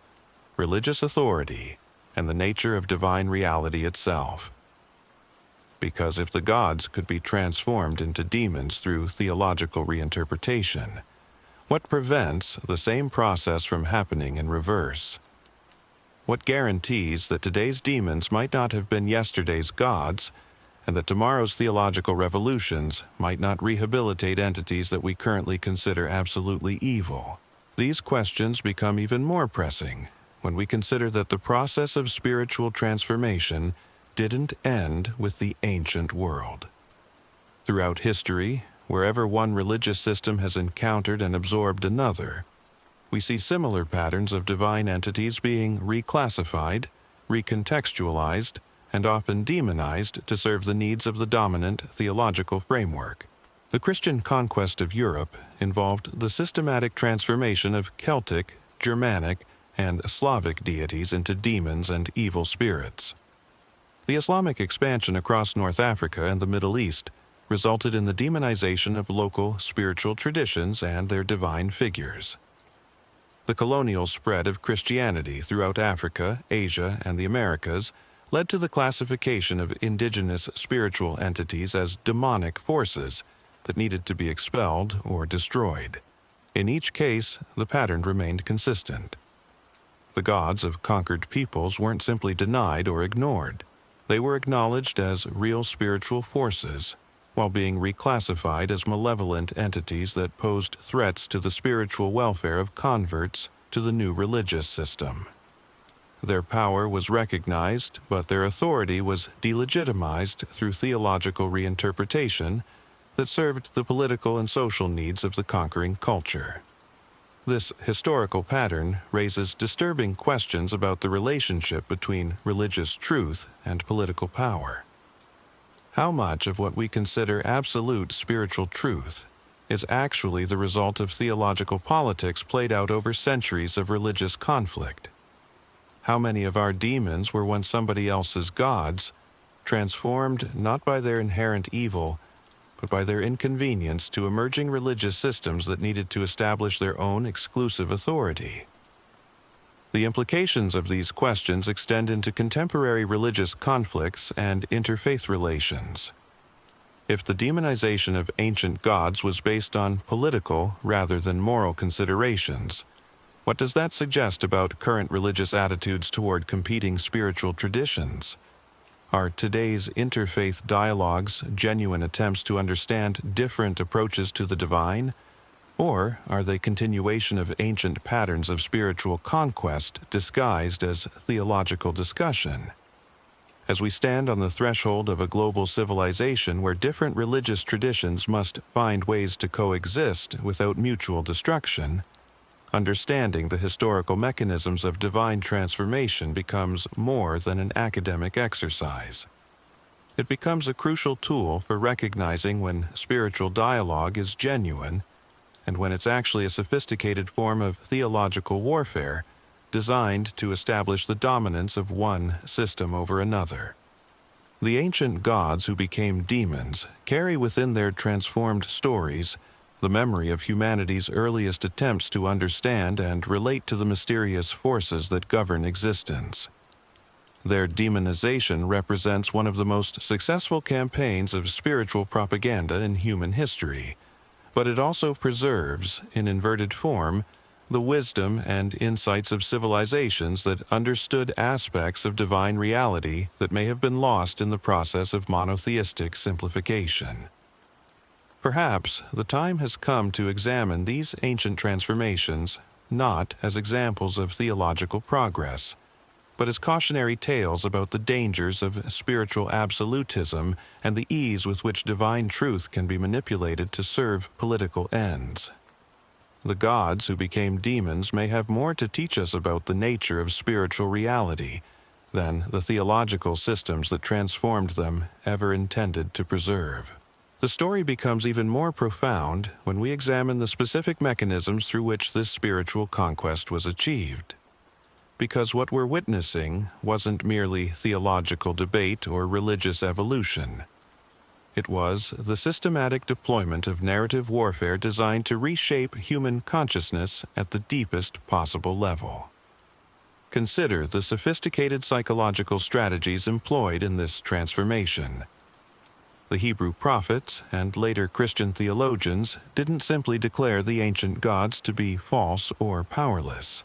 S1: religious authority, and the nature of divine reality itself. Because if the gods could be transformed into demons through theological reinterpretation, what prevents the same process from happening in reverse? What guarantees that today's demons might not have been yesterday's gods, and that tomorrow's theological revolutions might not rehabilitate entities that we currently consider absolutely evil? These questions become even more pressing when we consider that the process of spiritual transformation didn't end with the ancient world. Throughout history, wherever one religious system has encountered and absorbed another, we see similar patterns of divine entities being reclassified, recontextualized, and often demonized to serve the needs of the dominant theological framework. The Christian conquest of Europe involved the systematic transformation of Celtic, Germanic, and Slavic deities into demons and evil spirits. The Islamic expansion across North Africa and the Middle East resulted in the demonization of local spiritual traditions and their divine figures. The colonial spread of Christianity throughout Africa, Asia, and the Americas led to the classification of indigenous spiritual entities as demonic forces that needed to be expelled or destroyed. In each case, the pattern remained consistent. The gods of conquered peoples weren't simply denied or ignored. They were acknowledged as real spiritual forces, while being reclassified as malevolent entities that posed threats to the spiritual welfare of converts to the new religious system. Their power was recognized, but their authority was delegitimized through theological reinterpretation that served the political and social needs of the conquering culture. This historical pattern raises disturbing questions about the relationship between religious truth and political power. How much of what we consider absolute spiritual truth is actually the result of theological politics played out over centuries of religious conflict? How many of our demons were once somebody else's gods, transformed not by their inherent evil, but by their inconvenience to emerging religious systems that needed to establish their own exclusive authority? The implications of these questions extend into contemporary religious conflicts and interfaith relations. If the demonization of ancient gods was based on political rather than moral considerations, what does that suggest about current religious attitudes toward competing spiritual traditions? Are today's interfaith dialogues genuine attempts to understand different approaches to the divine? Or are they continuation of ancient patterns of spiritual conquest disguised as theological discussion? As we stand on the threshold of a global civilization where different religious traditions must find ways to coexist without mutual destruction, understanding the historical mechanisms of divine transformation becomes more than an academic exercise. It becomes a crucial tool for recognizing when spiritual dialogue is genuine and when it's actually a sophisticated form of theological warfare designed to establish the dominance of one system over another. The ancient gods who became demons carry within their transformed stories the memory of humanity's earliest attempts to understand and relate to the mysterious forces that govern existence. Their demonization represents one of the most successful campaigns of spiritual propaganda in human history, but it also preserves, in inverted form, the wisdom and insights of civilizations that understood aspects of divine reality that may have been lost in the process of monotheistic simplification. Perhaps the time has come to examine these ancient transformations not as examples of theological progress, but as cautionary tales about the dangers of spiritual absolutism and the ease with which divine truth can be manipulated to serve political ends. The gods who became demons may have more to teach us about the nature of spiritual reality than the theological systems that transformed them ever intended to preserve. The story becomes even more profound when we examine the specific mechanisms through which this spiritual conquest was achieved. Because what we're witnessing wasn't merely theological debate or religious evolution. It was the systematic deployment of narrative warfare designed to reshape human consciousness at the deepest possible level. Consider the sophisticated psychological strategies employed in this transformation. The Hebrew prophets and later Christian theologians didn't simply declare the ancient gods to be false or powerless.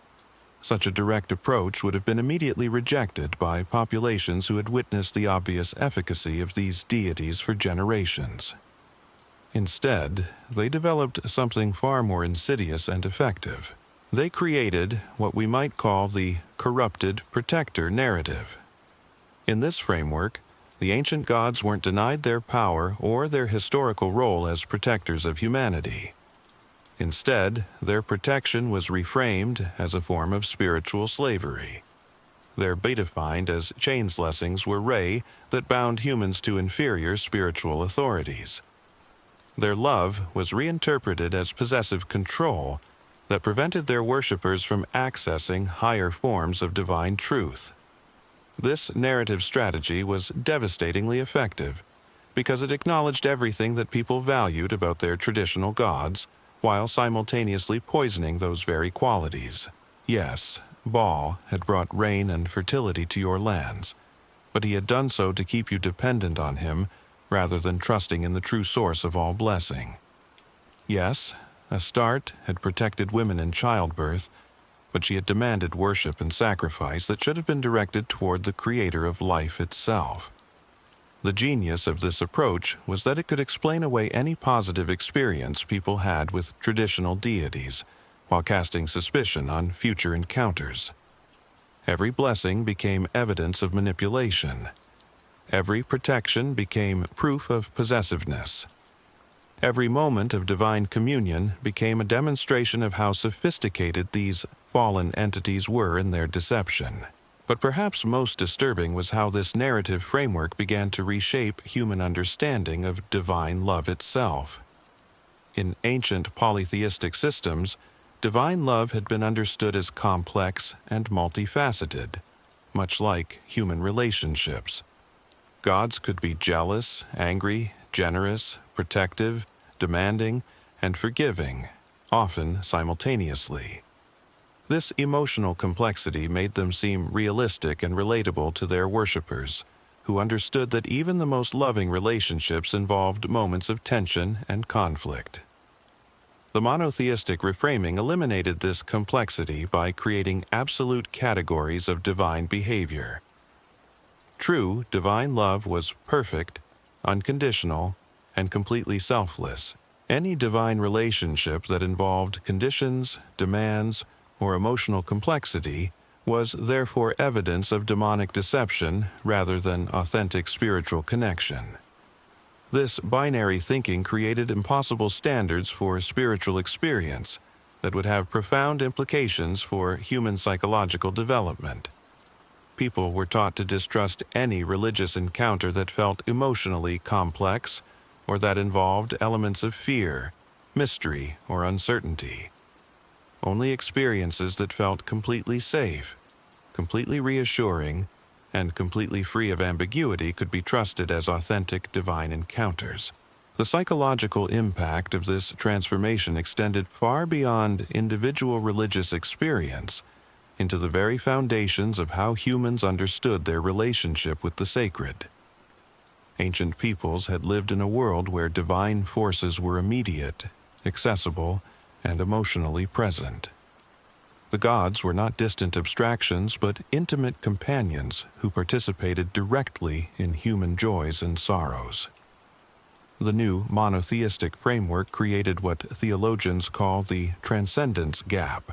S1: Such a direct approach would have been immediately rejected by populations who had witnessed the obvious efficacy of these deities for generations. Instead, they developed something far more insidious and effective. They created what we might call the corrupted protector narrative. In this framework, the ancient gods weren't denied their power or their historical role as protectors of humanity. Instead, their protection was reframed as a form of spiritual slavery. Their beta-defined as chain blessings were that bound humans to inferior spiritual authorities. Their love was reinterpreted as possessive control that prevented their worshippers from accessing higher forms of divine truth. This narrative strategy was devastatingly effective because it acknowledged everything that people valued about their traditional gods, while simultaneously poisoning those very qualities. Yes, Baal had brought rain and fertility to your lands, but he had done so to keep you dependent on him rather than trusting in the true source of all blessing. Yes, Astarte had protected women in childbirth, but she had demanded worship and sacrifice that should have been directed toward the creator of life itself. The genius of this approach was that it could explain away any positive experience people had with traditional deities, while casting suspicion on future encounters. Every blessing became evidence of manipulation. Every protection became proof of possessiveness. Every moment of divine communion became a demonstration of how sophisticated these fallen entities were in their deception. But perhaps most disturbing was how this narrative framework began to reshape human understanding of divine love itself. In ancient polytheistic systems, divine love had been understood as complex and multifaceted, much like human relationships. Gods could be jealous, angry, generous, protective, demanding, and forgiving, often simultaneously. This emotional complexity made them seem realistic and relatable to their worshippers, who understood that even the most loving relationships involved moments of tension and conflict. The monotheistic reframing eliminated this complexity by creating absolute categories of divine behavior. True divine love was perfect, unconditional, and completely selfless. Any divine relationship that involved conditions, demands, or emotional complexity was therefore evidence of demonic deception rather than authentic spiritual connection. This binary thinking created impossible standards for spiritual experience that would have profound implications for human psychological development. People were taught to distrust any religious encounter that felt emotionally complex or that involved elements of fear, mystery, or uncertainty. Only experiences that felt completely safe, completely reassuring, and completely free of ambiguity could be trusted as authentic divine encounters. The psychological impact of this transformation extended far beyond individual religious experience into the very foundations of how humans understood their relationship with the sacred. Ancient peoples had lived in a world where divine forces were immediate, accessible, and emotionally present. The gods were not distant abstractions, but intimate companions who participated directly in human joys and sorrows. The new monotheistic framework created what theologians call the transcendence gap,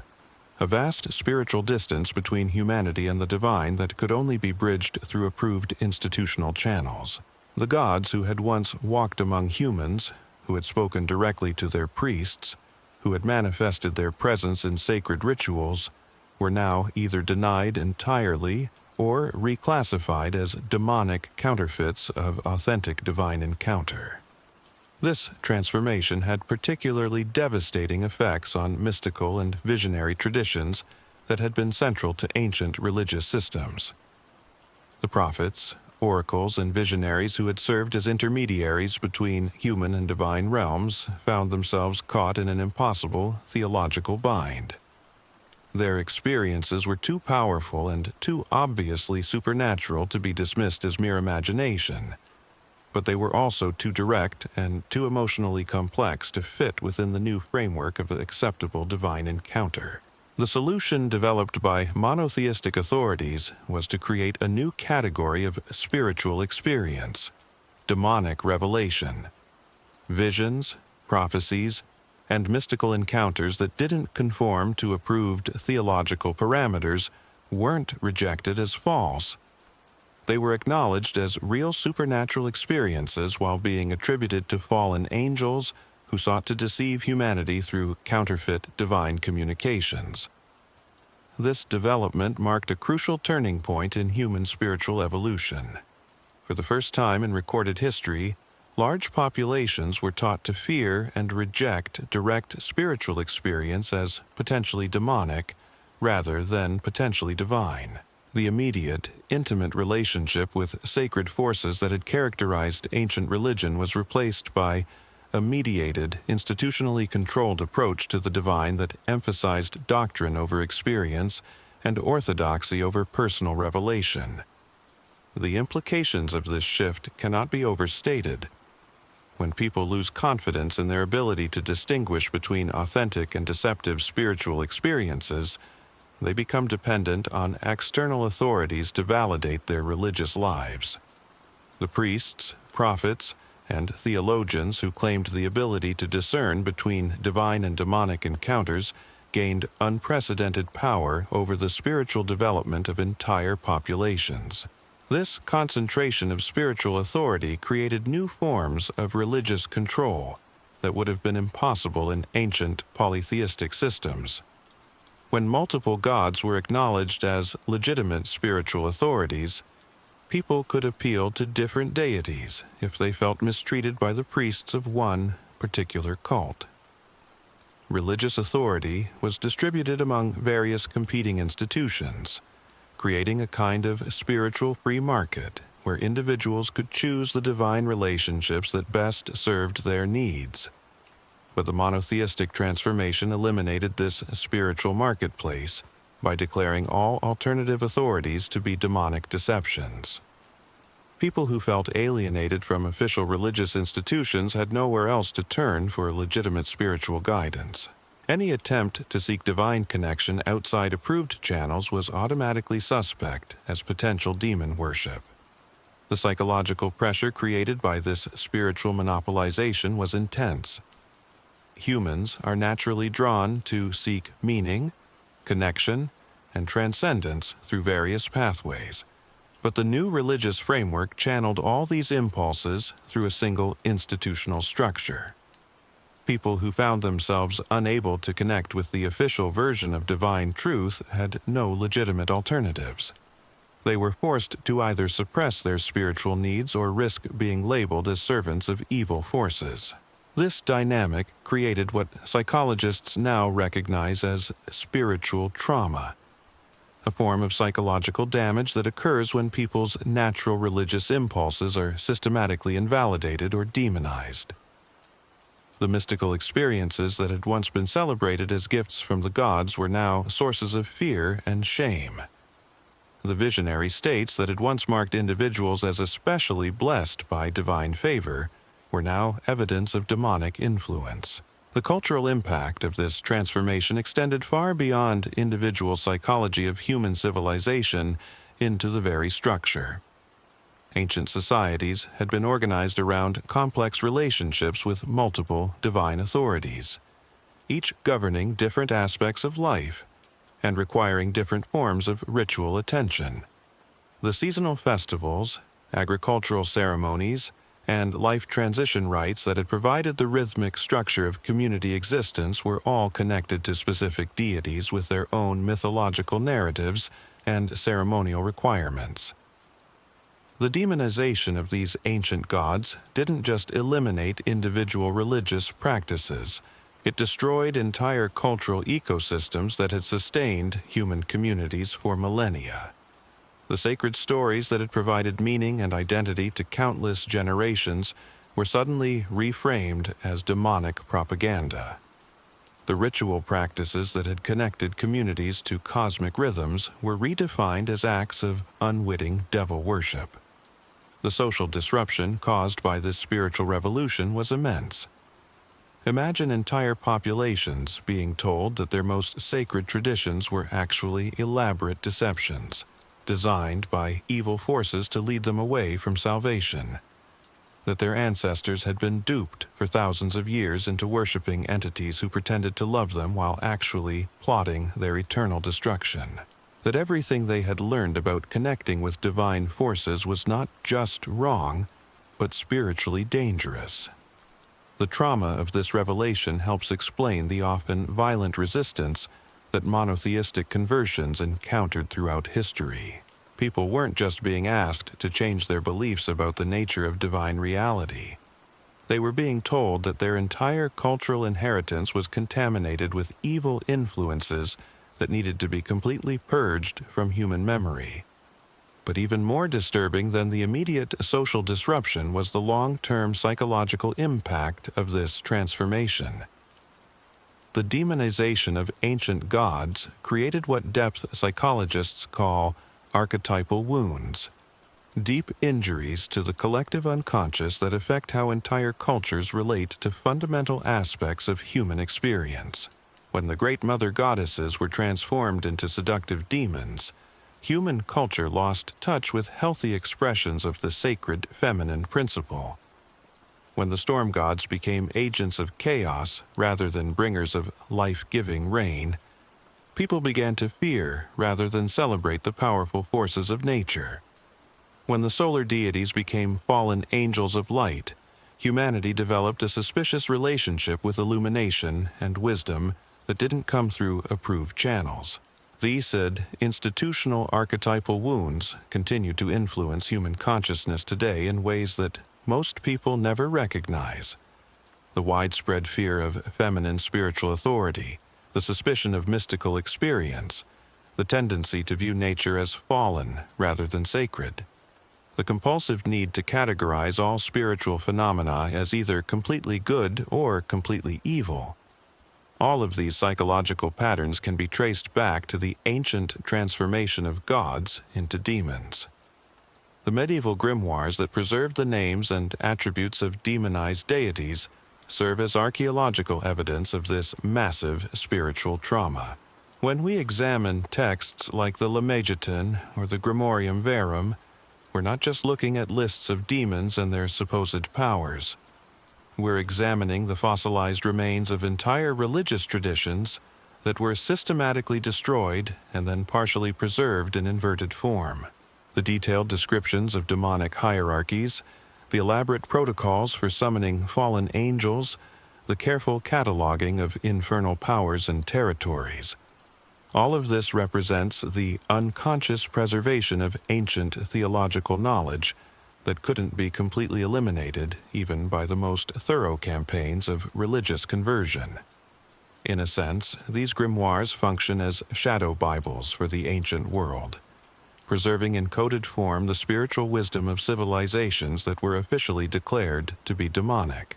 S1: a vast spiritual distance between humanity and the divine that could only be bridged through approved institutional channels. The gods who had once walked among humans, who had spoken directly to their priests, who had manifested their presence in sacred rituals, were now either denied entirely or reclassified as demonic counterfeits of authentic divine encounter. This transformation had particularly devastating effects on mystical and visionary traditions that had been central to ancient religious systems. The prophets, oracles, and visionaries who had served as intermediaries between human and divine realms found themselves caught in an impossible theological bind. Their experiences were too powerful and too obviously supernatural to be dismissed as mere imagination, but they were also too direct and too emotionally complex to fit within the new framework of acceptable divine encounter. The solution developed by monotheistic authorities was to create a new category of spiritual experience: demonic revelation. Visions, prophecies, and mystical encounters that didn't conform to approved theological parameters weren't rejected as false. They were acknowledged as real supernatural experiences while being attributed to fallen angels who sought to deceive humanity through counterfeit divine communications. This development marked a crucial turning point in human spiritual evolution. For the first time in recorded history, large populations were taught to fear and reject direct spiritual experience as potentially demonic rather than potentially divine. The immediate, intimate relationship with sacred forces that had characterized ancient religion was replaced by a mediated, institutionally controlled approach to the divine that emphasized doctrine over experience and orthodoxy over personal revelation. The implications of this shift cannot be overstated. When people lose confidence in their ability to distinguish between authentic and deceptive spiritual experiences, they become dependent on external authorities to validate their religious lives. The priests, prophets, and theologians who claimed the ability to discern between divine and demonic encounters gained unprecedented power over the spiritual development of entire populations. This concentration of spiritual authority created new forms of religious control that would have been impossible in ancient polytheistic systems. When multiple gods were acknowledged as legitimate spiritual authorities, people could appeal to different deities if they felt mistreated by the priests of one particular cult. Religious authority was distributed among various competing institutions, creating a kind of spiritual free market where individuals could choose the divine relationships that best served their needs. But the monotheistic transformation eliminated this spiritual marketplace by declaring all alternative authorities to be demonic deceptions. People who felt alienated from official religious institutions had nowhere else to turn for legitimate spiritual guidance. Any attempt to seek divine connection outside approved channels was automatically suspect as potential demon worship. The psychological pressure created by this spiritual monopolization was intense. Humans are naturally drawn to seek meaning, connection, and transcendence through various pathways, but the new religious framework channeled all these impulses through a single institutional structure. People who found themselves unable to connect with the official version of divine truth had no legitimate alternatives. They were forced to either suppress their spiritual needs or risk being labeled as servants of evil forces. This dynamic created what psychologists now recognize as spiritual trauma, a form of psychological damage that occurs when people's natural religious impulses are systematically invalidated or demonized. The mystical experiences that had once been celebrated as gifts from the gods were now sources of fear and shame. The visionary states that had once marked individuals as especially blessed by divine favor were now evidence of demonic influence. The cultural impact of this transformation extended far beyond individual psychology of human civilization into the very structure. Ancient societies had been organized around complex relationships with multiple divine authorities, each governing different aspects of life and requiring different forms of ritual attention. The seasonal festivals, agricultural ceremonies, and life transition rites that had provided the rhythmic structure of community existence were all connected to specific deities with their own mythological narratives and ceremonial requirements. The demonization of these ancient gods didn't just eliminate individual religious practices. It destroyed entire cultural ecosystems that had sustained human communities for millennia. The sacred stories that had provided meaning and identity to countless generations were suddenly reframed as demonic propaganda. The ritual practices that had connected communities to cosmic rhythms were redefined as acts of unwitting devil worship. The social disruption caused by this spiritual revolution was immense. Imagine entire populations being told that their most sacred traditions were actually elaborate deceptions, designed by evil forces to lead them away from salvation. That their ancestors had been duped for thousands of years into worshiping entities who pretended to love them while actually plotting their eternal destruction. That everything they had learned about connecting with divine forces was not just wrong, but spiritually dangerous. The trauma of this revelation helps explain the often violent resistance that monotheistic conversions encountered throughout history. People weren't just being asked to change their beliefs about the nature of divine reality. They were being told that their entire cultural inheritance was contaminated with evil influences that needed to be completely purged from human memory. But even more disturbing than the immediate social disruption was the long-term psychological impact of this transformation. The demonization of ancient gods created what depth psychologists call archetypal wounds, deep injuries to the collective unconscious that affect how entire cultures relate to fundamental aspects of human experience. When the great mother goddesses were transformed into seductive demons, human culture lost touch with healthy expressions of the sacred feminine principle. When the storm gods became agents of chaos rather than bringers of life-giving rain, people began to fear rather than celebrate the powerful forces of nature. When the solar deities became fallen angels of light, humanity developed a suspicious relationship with illumination and wisdom that didn't come through approved channels. These said institutional archetypal wounds continue to influence human consciousness today in ways that most people never recognize. The widespread fear of feminine spiritual authority, the suspicion of mystical experience, the tendency to view nature as fallen rather than sacred, the compulsive need to categorize all spiritual phenomena as either completely good or completely evil. All of these psychological patterns can be traced back to the ancient transformation of gods into demons. The medieval grimoires that preserve the names and attributes of demonized deities serve as archaeological evidence of this massive spiritual trauma. When we examine texts like the Lemegeton or the Grimorium Verum, we're not just looking at lists of demons and their supposed powers. We're examining the fossilized remains of entire religious traditions that were systematically destroyed and then partially preserved in inverted form. The detailed descriptions of demonic hierarchies, the elaborate protocols for summoning fallen angels, the careful cataloging of infernal powers and territories. All of this represents the unconscious preservation of ancient theological knowledge that couldn't be completely eliminated even by the most thorough campaigns of religious conversion. In a sense, these grimoires function as shadow Bibles for the ancient world, preserving in coded form the spiritual wisdom of civilizations that were officially declared to be demonic.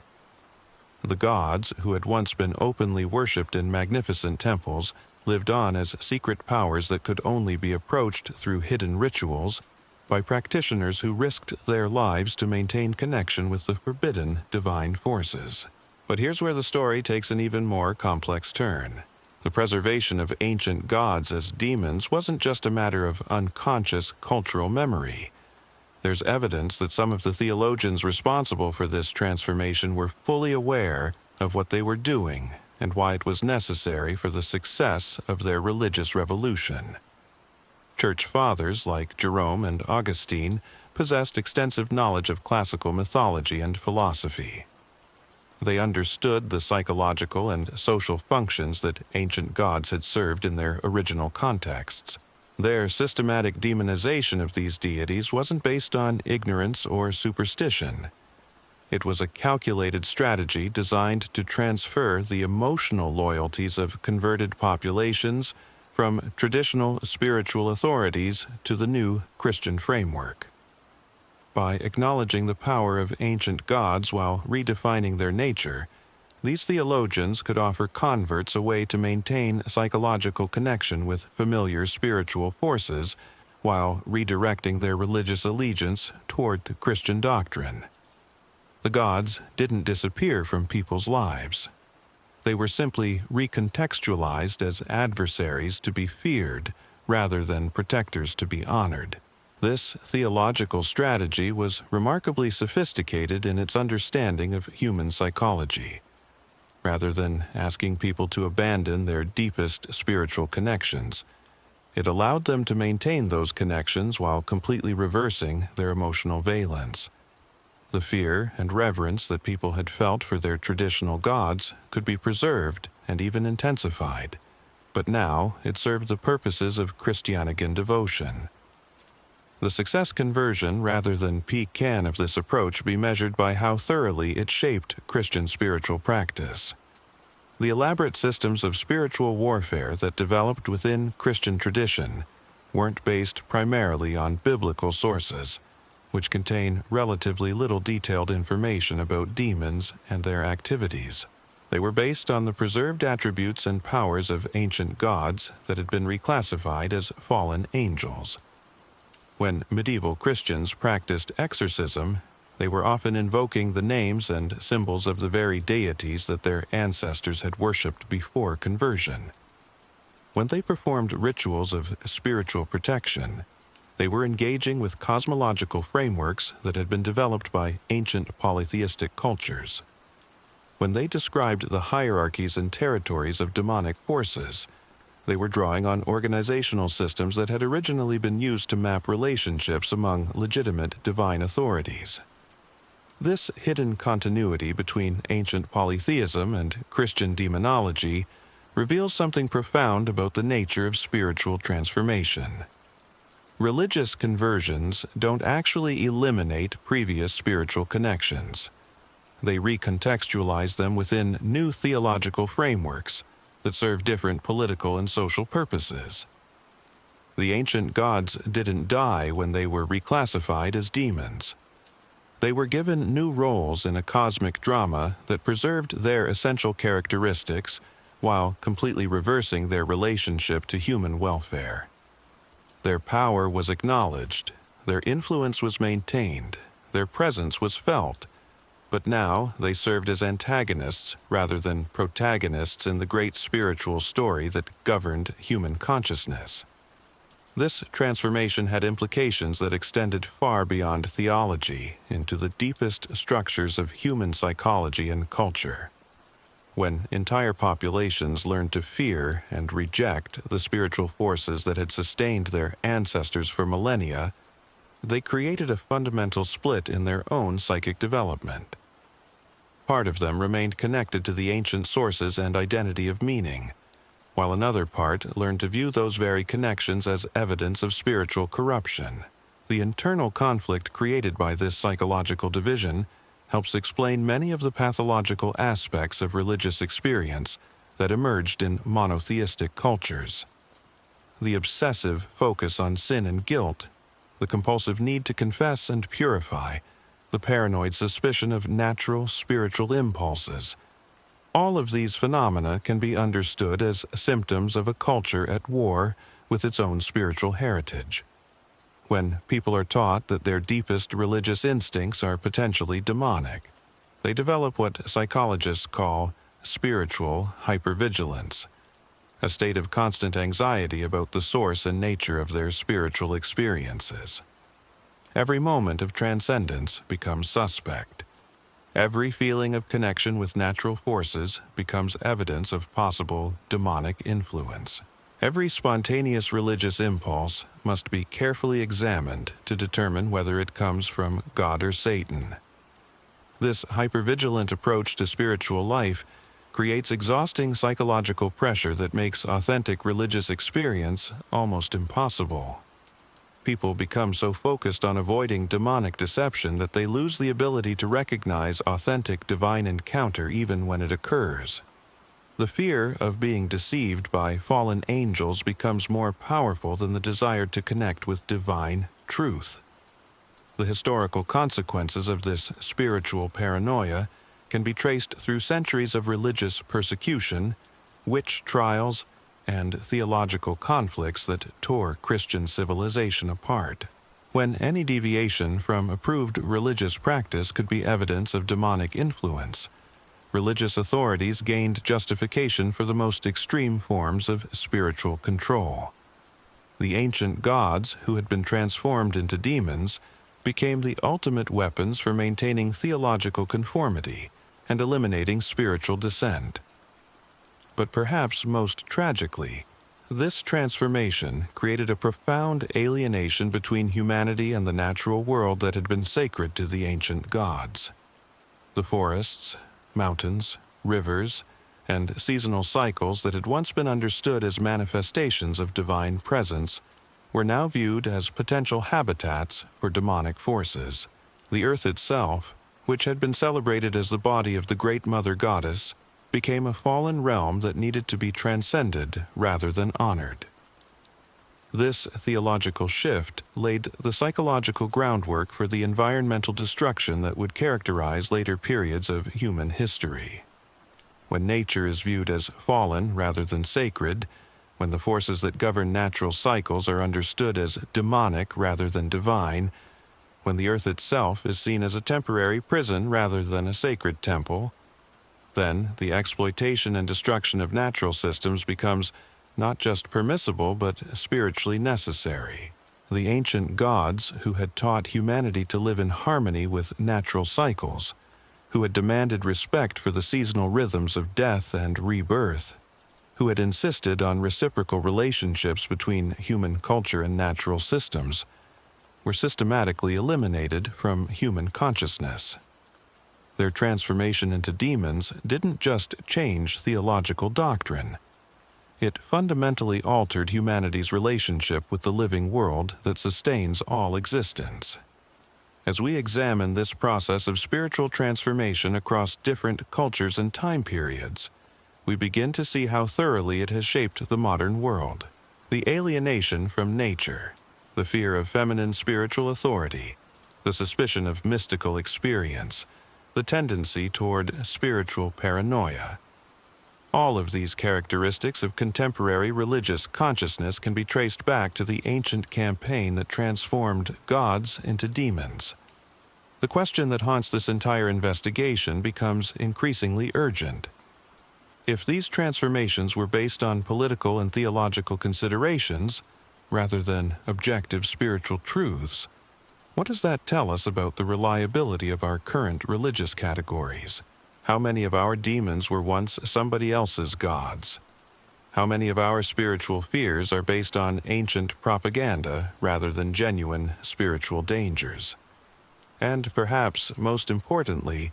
S1: The gods, who had once been openly worshipped in magnificent temples, lived on as secret powers that could only be approached through hidden rituals by practitioners who risked their lives to maintain connection with the forbidden divine forces. But here's where the story takes an even more complex turn. The preservation of ancient gods as demons wasn't just a matter of unconscious cultural memory. There's evidence that some of the theologians responsible for this transformation were fully aware of what they were doing and why it was necessary for the success of their religious revolution. Church fathers like Jerome and Augustine possessed extensive knowledge of classical mythology and philosophy. They understood the psychological and social functions that ancient gods had served in their original contexts. Their systematic demonization of these deities wasn't based on ignorance or superstition. It was a calculated strategy designed to transfer the emotional loyalties of converted populations from traditional spiritual authorities to the new Christian framework. By acknowledging the power of ancient gods while redefining their nature, these theologians could offer converts a way to maintain psychological connection with familiar spiritual forces while redirecting their religious allegiance toward the Christian doctrine. The gods didn't disappear from people's lives. They were simply recontextualized as adversaries to be feared rather than protectors to be honored. This theological strategy was remarkably sophisticated in its understanding of human psychology. Rather than asking people to abandon their deepest spiritual connections, it allowed them to maintain those connections while completely reversing their emotional valence. The fear and reverence that people had felt for their traditional gods could be preserved and even intensified, but now it served the purposes of Christianican devotion. The success conversion rather than peak can of this approach be measured by how thoroughly it shaped Christian spiritual practice. The elaborate systems of spiritual warfare that developed within Christian tradition weren't based primarily on biblical sources, which contain relatively little detailed information about demons and their activities. They were based on the preserved attributes and powers of ancient gods that had been reclassified as fallen angels. When medieval Christians practiced exorcism, they were often invoking the names and symbols of the very deities that their ancestors had worshipped before conversion. When they performed rituals of spiritual protection, they were engaging with cosmological frameworks that had been developed by ancient polytheistic cultures. When they described the hierarchies and territories of demonic forces, they were drawing on organizational systems that had originally been used to map relationships among legitimate divine authorities. This hidden continuity between ancient polytheism and Christian demonology reveals something profound about the nature of spiritual transformation. Religious conversions don't actually eliminate previous spiritual connections. They recontextualize them within new theological frameworks that serve different political and social purposes. The ancient gods didn't die when they were reclassified as demons. They were given new roles in a cosmic drama that preserved their essential characteristics while completely reversing their relationship to human welfare. Their power was acknowledged, their influence was maintained, their presence was felt, but now they served as antagonists rather than protagonists in the great spiritual story that governed human consciousness. This transformation had implications that extended far beyond theology into the deepest structures of human psychology and culture. When entire populations learned to fear and reject the spiritual forces that had sustained their ancestors for millennia, they created a fundamental split in their own psychic development. Part of them remained connected to the ancient sources and identity of meaning, while another part learned to view those very connections as evidence of spiritual corruption. The internal conflict created by this psychological division helps explain many of the pathological aspects of religious experience that emerged in monotheistic cultures. The obsessive focus on sin and guilt, the compulsive need to confess and purify, the paranoid suspicion of natural spiritual impulses. All of these phenomena can be understood as symptoms of a culture at war with its own spiritual heritage. When people are taught that their deepest religious instincts are potentially demonic, they develop what psychologists call spiritual hypervigilance, a state of constant anxiety about the source and nature of their spiritual experiences. Every moment of transcendence becomes suspect. Every feeling of connection with natural forces becomes evidence of possible demonic influence. Every spontaneous religious impulse must be carefully examined to determine whether it comes from God or Satan. This hypervigilant approach to spiritual life creates exhausting psychological pressure that makes authentic religious experience almost impossible. People become so focused on avoiding demonic deception that they lose the ability to recognize authentic divine encounter even when it occurs. The fear of being deceived by fallen angels becomes more powerful than the desire to connect with divine truth. The historical consequences of this spiritual paranoia can be traced through centuries of religious persecution, witch trials, and theological conflicts that tore Christian civilization apart. When any deviation from approved religious practice could be evidence of demonic influence, religious authorities gained justification for the most extreme forms of spiritual control. The ancient gods, who had been transformed into demons, became the ultimate weapons for maintaining theological conformity and eliminating spiritual dissent. But perhaps most tragically, this transformation created a profound alienation between humanity and the natural world that had been sacred to the ancient gods. The forests, mountains, rivers, and seasonal cycles that had once been understood as manifestations of divine presence were now viewed as potential habitats for demonic forces. The earth itself, which had been celebrated as the body of the Great Mother Goddess, became a fallen realm that needed to be transcended rather than honored. This theological shift laid the psychological groundwork for the environmental destruction that would characterize later periods of human history. When nature is viewed as fallen rather than sacred, when the forces that govern natural cycles are understood as demonic rather than divine, when the earth itself is seen as a temporary prison rather than a sacred temple, then the exploitation and destruction of natural systems becomes not just permissible but spiritually necessary. The ancient gods, who had taught humanity to live in harmony with natural cycles, who had demanded respect for the seasonal rhythms of death and rebirth, who had insisted on reciprocal relationships between human culture and natural systems, were systematically eliminated from human consciousness. Their transformation into demons didn't just change theological doctrine. It fundamentally altered humanity's relationship with the living world that sustains all existence. As we examine this process of spiritual transformation across different cultures and time periods, we begin to see how thoroughly it has shaped the modern world. The alienation from nature, the fear of feminine spiritual authority, the suspicion of mystical experience, the tendency toward spiritual paranoia. All of these characteristics of contemporary religious consciousness can be traced back to the ancient campaign that transformed gods into demons. The question that haunts this entire investigation becomes increasingly urgent. If these transformations were based on political and theological considerations, rather than objective spiritual truths, what does that tell us about the reliability of our current religious categories? How many of our demons were once somebody else's gods? How many of our spiritual fears are based on ancient propaganda rather than genuine spiritual dangers? And perhaps most importantly,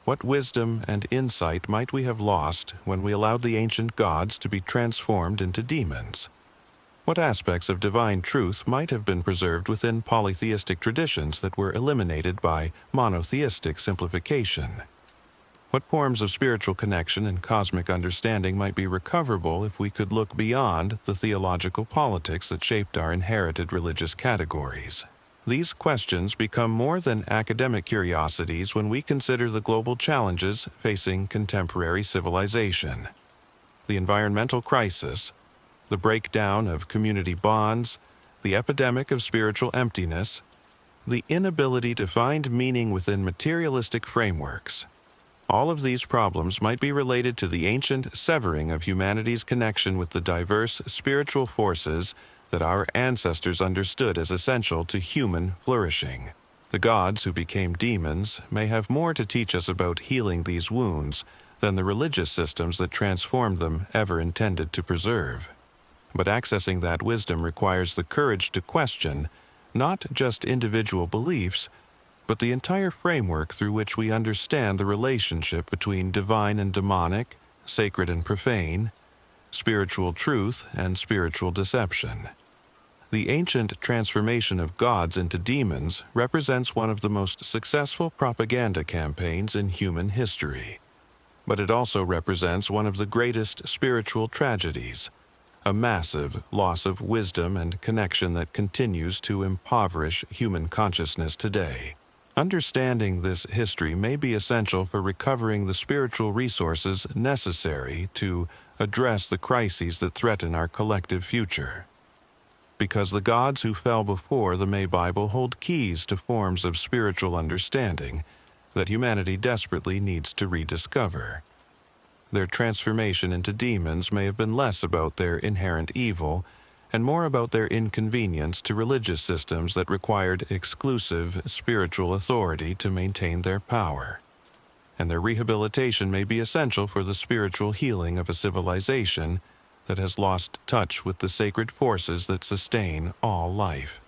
S1: what wisdom and insight might we have lost when we allowed the ancient gods to be transformed into demons? What aspects of divine truth might have been preserved within polytheistic traditions that were eliminated by monotheistic simplification? What forms of spiritual connection and cosmic understanding might be recoverable if we could look beyond the theological politics that shaped our inherited religious categories? These questions become more than academic curiosities when we consider the global challenges facing contemporary civilization. The environmental crisis, the breakdown of community bonds, the epidemic of spiritual emptiness, the inability to find meaning within materialistic frameworks. All of these problems might be related to the ancient severing of humanity's connection with the diverse spiritual forces that our ancestors understood as essential to human flourishing. The gods who became demons may have more to teach us about healing these wounds than the religious systems that transformed them ever intended to preserve. But accessing that wisdom requires the courage to question not just individual beliefs, but the entire framework through which we understand the relationship between divine and demonic, sacred and profane, spiritual truth and spiritual deception. The ancient transformation of gods into demons represents one of the most successful propaganda campaigns in human history. But it also represents one of the greatest spiritual tragedies, a massive loss of wisdom and connection that continues to impoverish human consciousness today. Understanding this history may be essential for recovering the spiritual resources necessary to address the crises that threaten our collective future. Because the gods who fell before the May Bible hold keys to forms of spiritual understanding that humanity desperately needs to rediscover. Their transformation into demons may have been less about their inherent evil and more about their inconvenience to religious systems that required exclusive spiritual authority to maintain their power. And their rehabilitation may be essential for the spiritual healing of a civilization that has lost touch with the sacred forces that sustain all life.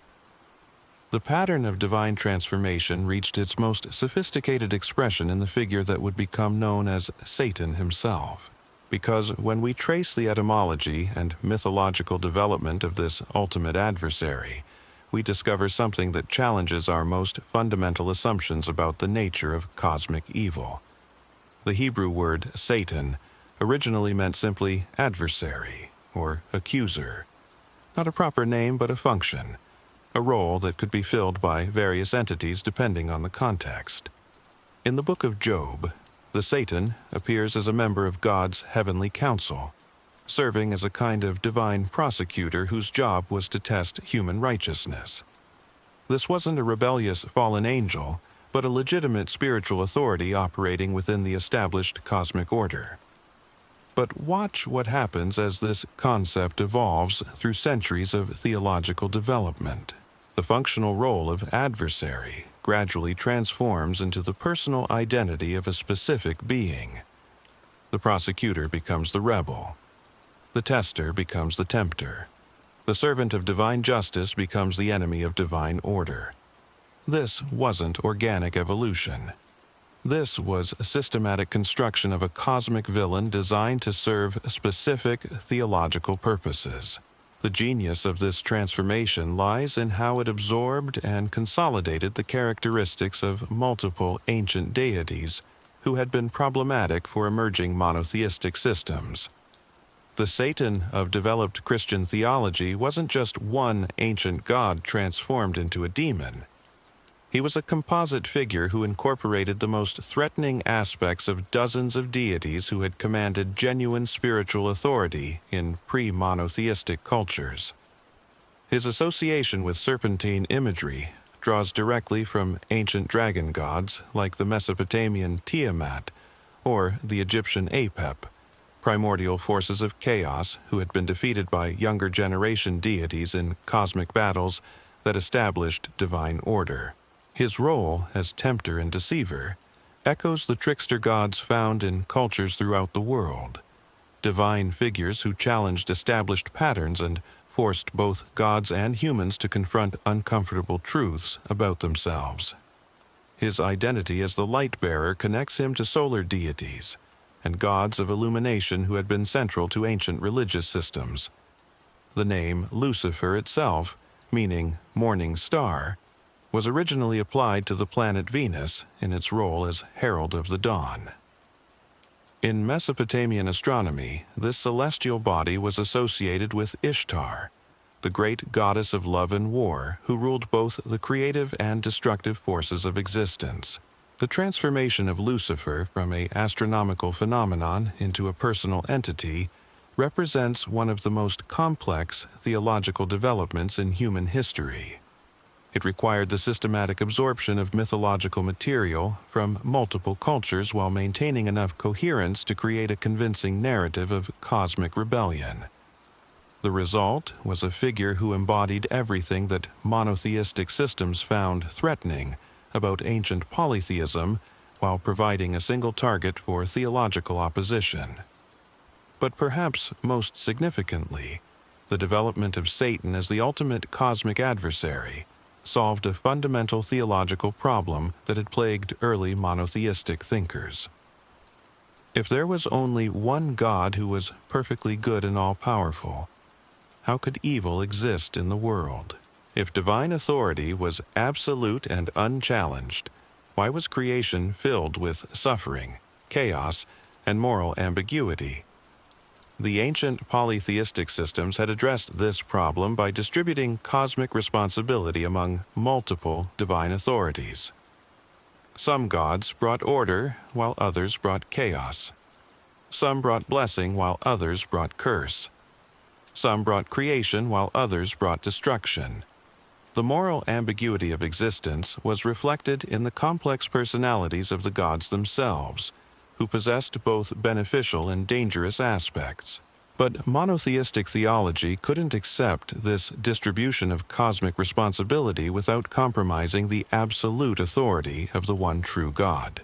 S1: The pattern of divine transformation reached its most sophisticated expression in the figure that would become known as Satan himself. Because when we trace the etymology and mythological development of this ultimate adversary, we discover something that challenges our most fundamental assumptions about the nature of cosmic evil. The Hebrew word Satan originally meant simply adversary or accuser, not a proper name but a function, a role that could be filled by various entities depending on the context. In the book of Job, the Satan appears as a member of God's heavenly council, serving as a kind of divine prosecutor whose job was to test human righteousness. This wasn't a rebellious fallen angel, but a legitimate spiritual authority operating within the established cosmic order. But watch what happens as this concept evolves through centuries of theological development. The functional role of adversary gradually transforms into the personal identity of a specific being. The prosecutor becomes the rebel. The tester becomes the tempter. The servant of divine justice becomes the enemy of divine order. This wasn't organic evolution. This was a systematic construction of a cosmic villain designed to serve specific theological purposes. The genius of this transformation lies in how it absorbed and consolidated the characteristics of multiple ancient deities who had been problematic for emerging monotheistic systems. The Satan of developed Christian theology wasn't just one ancient god transformed into a demon. He was a composite figure who incorporated the most threatening aspects of dozens of deities who had commanded genuine spiritual authority in pre-monotheistic cultures. His association with serpentine imagery draws directly from ancient dragon gods like the Mesopotamian Tiamat or the Egyptian Apep, primordial forces of chaos who had been defeated by younger generation deities in cosmic battles that established divine order. His role as tempter and deceiver echoes the trickster gods found in cultures throughout the world, divine figures who challenged established patterns and forced both gods and humans to confront uncomfortable truths about themselves. His identity as the light-bearer connects him to solar deities and gods of illumination who had been central to ancient religious systems. The name Lucifer itself, meaning morning star, was originally applied to the planet Venus in its role as herald of the dawn. In Mesopotamian astronomy, this celestial body was associated with Ishtar, the great goddess of love and war who ruled both the creative and destructive forces of existence. The transformation of Lucifer from an astronomical phenomenon into a personal entity represents one of the most complex theological developments in human history. It required the systematic absorption of mythological material from multiple cultures while maintaining enough coherence to create a convincing narrative of cosmic rebellion. The result was a figure who embodied everything that monotheistic systems found threatening about ancient polytheism while providing a single target for theological opposition. But perhaps most significantly, the development of Satan as the ultimate cosmic adversary solved a fundamental theological problem that had plagued early monotheistic thinkers. If there was only one God who was perfectly good and all-powerful, how could evil exist in the world? If divine authority was absolute and unchallenged, why was creation filled with suffering, chaos, and moral ambiguity? The ancient polytheistic systems had addressed this problem by distributing cosmic responsibility among multiple divine authorities. Some gods brought order, while others brought chaos. Some brought blessing, while others brought curse. Some brought creation, while others brought destruction. The moral ambiguity of existence was reflected in the complex personalities of the gods themselves, who possessed both beneficial and dangerous aspects. But monotheistic theology couldn't accept this distribution of cosmic responsibility without compromising the absolute authority of the one true God.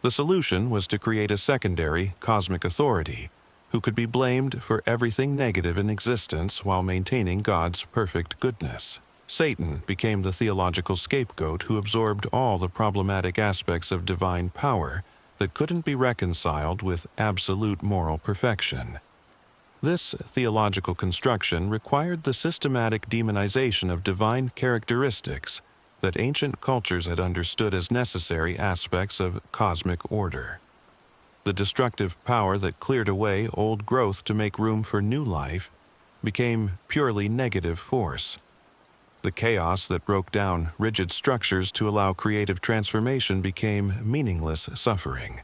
S1: The solution was to create a secondary cosmic authority, who could be blamed for everything negative in existence while maintaining God's perfect goodness. Satan became the theological scapegoat who absorbed all the problematic aspects of divine power that couldn't be reconciled with absolute moral perfection. This theological construction required the systematic demonization of divine characteristics that ancient cultures had understood as necessary aspects of cosmic order. The destructive power that cleared away old growth to make room for new life became purely negative force. The chaos that broke down rigid structures to allow creative transformation became meaningless suffering.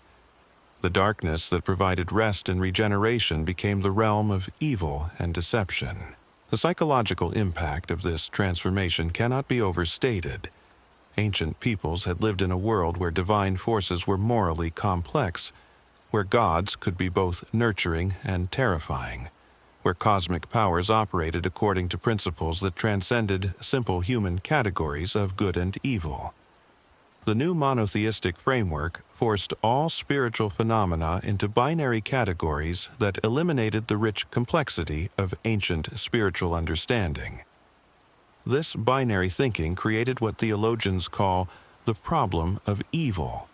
S1: The darkness that provided rest and regeneration became the realm of evil and deception. The psychological impact of this transformation cannot be overstated. Ancient peoples had lived in a world where divine forces were morally complex, where gods could be both nurturing and terrifying, where cosmic powers operated according to principles that transcended simple human categories of good and evil. The new monotheistic framework forced all spiritual phenomena into binary categories that eliminated the rich complexity of ancient spiritual understanding. This binary thinking created what theologians call the problem of evil,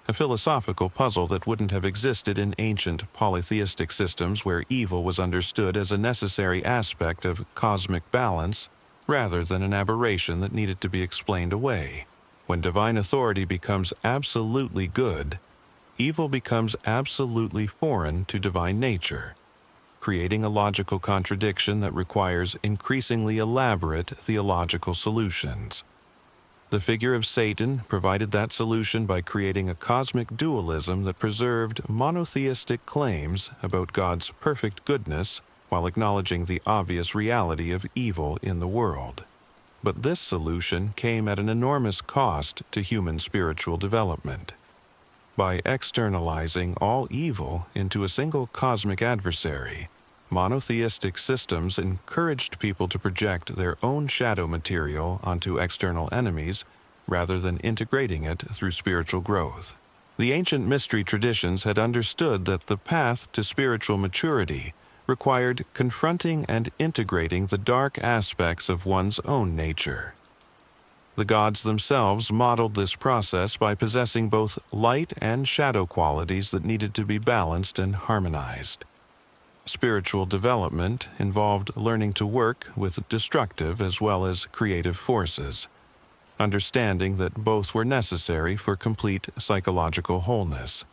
S1: a philosophical puzzle that wouldn't have existed in ancient polytheistic systems where evil was understood as a necessary aspect of cosmic balance rather than an aberration that needed to be explained away. When divine authority becomes absolutely good, evil becomes absolutely foreign to divine nature, creating a logical contradiction that requires increasingly elaborate theological solutions. The figure of Satan provided that solution by creating a cosmic dualism that preserved monotheistic claims about God's perfect goodness while acknowledging the obvious reality of evil in the world. But this solution came at an enormous cost to human spiritual development. By externalizing all evil into a single cosmic adversary, monotheistic systems encouraged people to project their own shadow material onto external enemies rather than integrating it through spiritual growth. The ancient mystery traditions had understood that the path to spiritual maturity required confronting and integrating the dark aspects of one's own nature. The gods themselves modeled this process by possessing both light and shadow qualities that needed to be balanced and harmonized. Spiritual development involved learning to work with destructive as well as creative forces, understanding that both were necessary for complete psychological wholeness.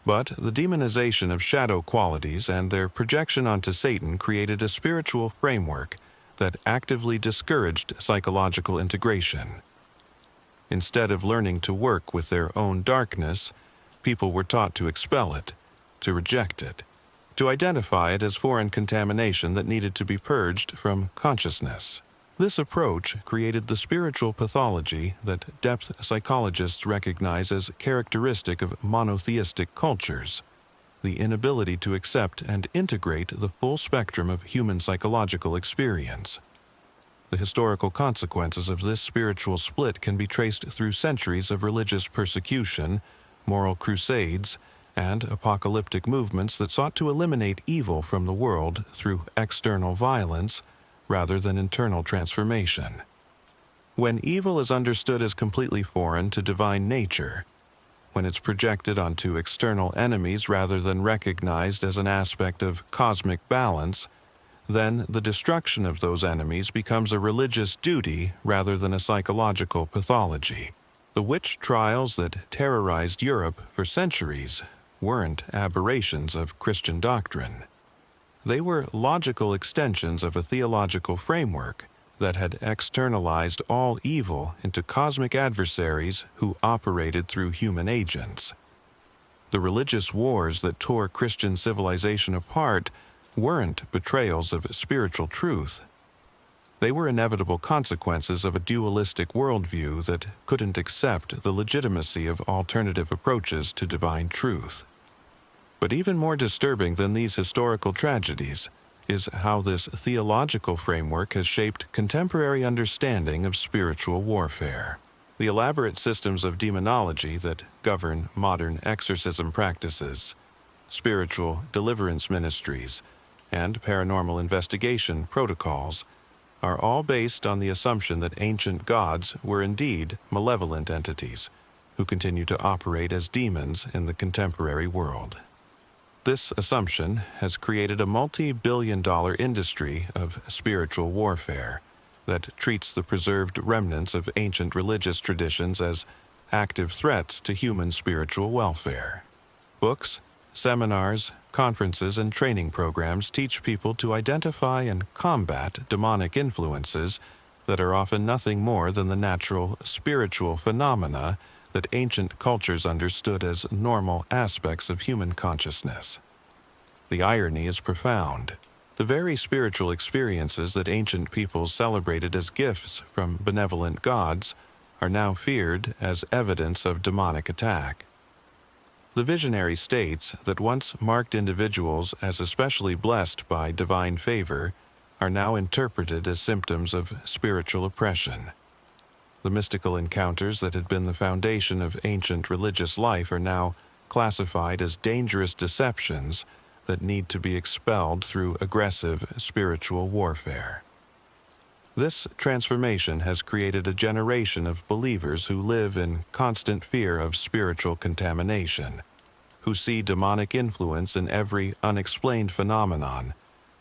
S1: But the demonization of shadow qualities and their projection onto Satan created a spiritual framework that actively discouraged psychological integration. Instead of learning to work with their own darkness, people were taught to expel it, to reject it, to identify it as foreign contamination that needed to be purged from consciousness. This approach created the spiritual pathology that depth psychologists recognize as characteristic of monotheistic cultures, the inability to accept and integrate the full spectrum of human psychological experience. The historical consequences of this spiritual split can be traced through centuries of religious persecution, moral crusades, and apocalyptic movements that sought to eliminate evil from the world through external violence rather than internal transformation. When evil is understood as completely foreign to divine nature, when it's projected onto external enemies rather than recognized as an aspect of cosmic balance, then the destruction of those enemies becomes a religious duty rather than a psychological pathology. The witch trials that terrorized Europe for centuries weren't aberrations of Christian doctrine. They were logical extensions of a theological framework that had externalized all evil into cosmic adversaries who operated through human agents. The religious wars that tore Christian civilization apart weren't betrayals of spiritual truth. They were inevitable consequences of a dualistic worldview that couldn't accept the legitimacy of alternative approaches to divine truth. But even more disturbing than these historical tragedies is how this theological framework has shaped contemporary understanding of spiritual warfare. The elaborate systems of demonology that govern modern exorcism practices, spiritual deliverance ministries, and paranormal investigation protocols are all based on the assumption that ancient gods were indeed malevolent entities who continue to operate as demons in the contemporary world. This assumption has created a multi-billion-dollar industry of spiritual warfare that treats the preserved remnants of ancient religious traditions as active threats to human spiritual welfare. Books, seminars, conferences, and training programs teach people to identify and combat demonic influences that are often nothing more than the natural spiritual phenomena that ancient cultures understood as normal aspects of human consciousness. The irony is profound. The very spiritual experiences that ancient peoples celebrated as gifts from benevolent gods are now feared as evidence of demonic attack. The visionary states that once marked individuals as especially blessed by divine favor are now interpreted as symptoms of spiritual oppression. The mystical encounters that had been the foundation of ancient religious life are now classified as dangerous deceptions that need to be expelled through aggressive spiritual warfare. This transformation has created a generation of believers who live in constant fear of spiritual contamination, who see demonic influence in every unexplained phenomenon,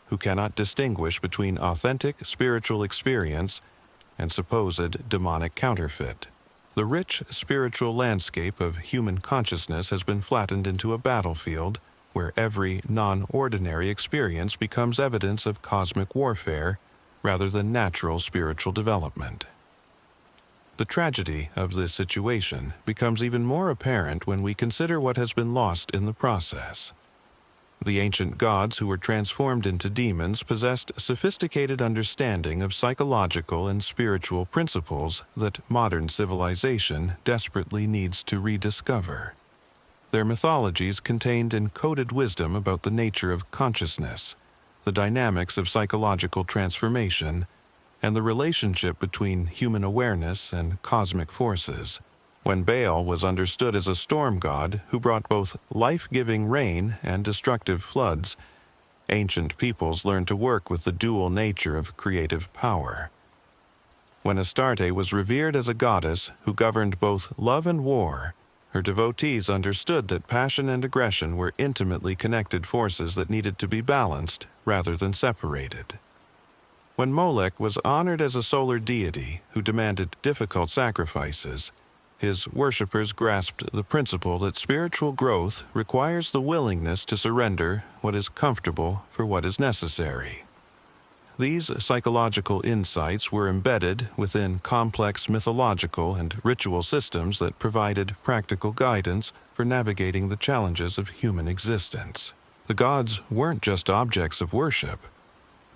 S1: who cannot distinguish between authentic spiritual experience and supposed demonic counterfeit. The rich spiritual landscape of human consciousness has been flattened into a battlefield where every non-ordinary experience becomes evidence of cosmic warfare rather than natural spiritual development. The tragedy of this situation becomes even more apparent when we consider what has been lost in the process. The ancient gods who were transformed into demons possessed sophisticated understanding of psychological and spiritual principles that modern civilization desperately needs to rediscover. Their mythologies contained encoded wisdom about the nature of consciousness, the dynamics of psychological transformation, and the relationship between human awareness and cosmic forces. When Baal was understood as a storm god who brought both life-giving rain and destructive floods, ancient peoples learned to work with the dual nature of creative power. When Astarte was revered as a goddess who governed both love and war, her devotees understood that passion and aggression were intimately connected forces that needed to be balanced rather than separated. When Molech was honored as a solar deity who demanded difficult sacrifices, his worshippers grasped the principle that spiritual growth requires the willingness to surrender what is comfortable for what is necessary. These psychological insights were embedded within complex mythological and ritual systems that provided practical guidance for navigating the challenges of human existence. The gods weren't just objects of worship.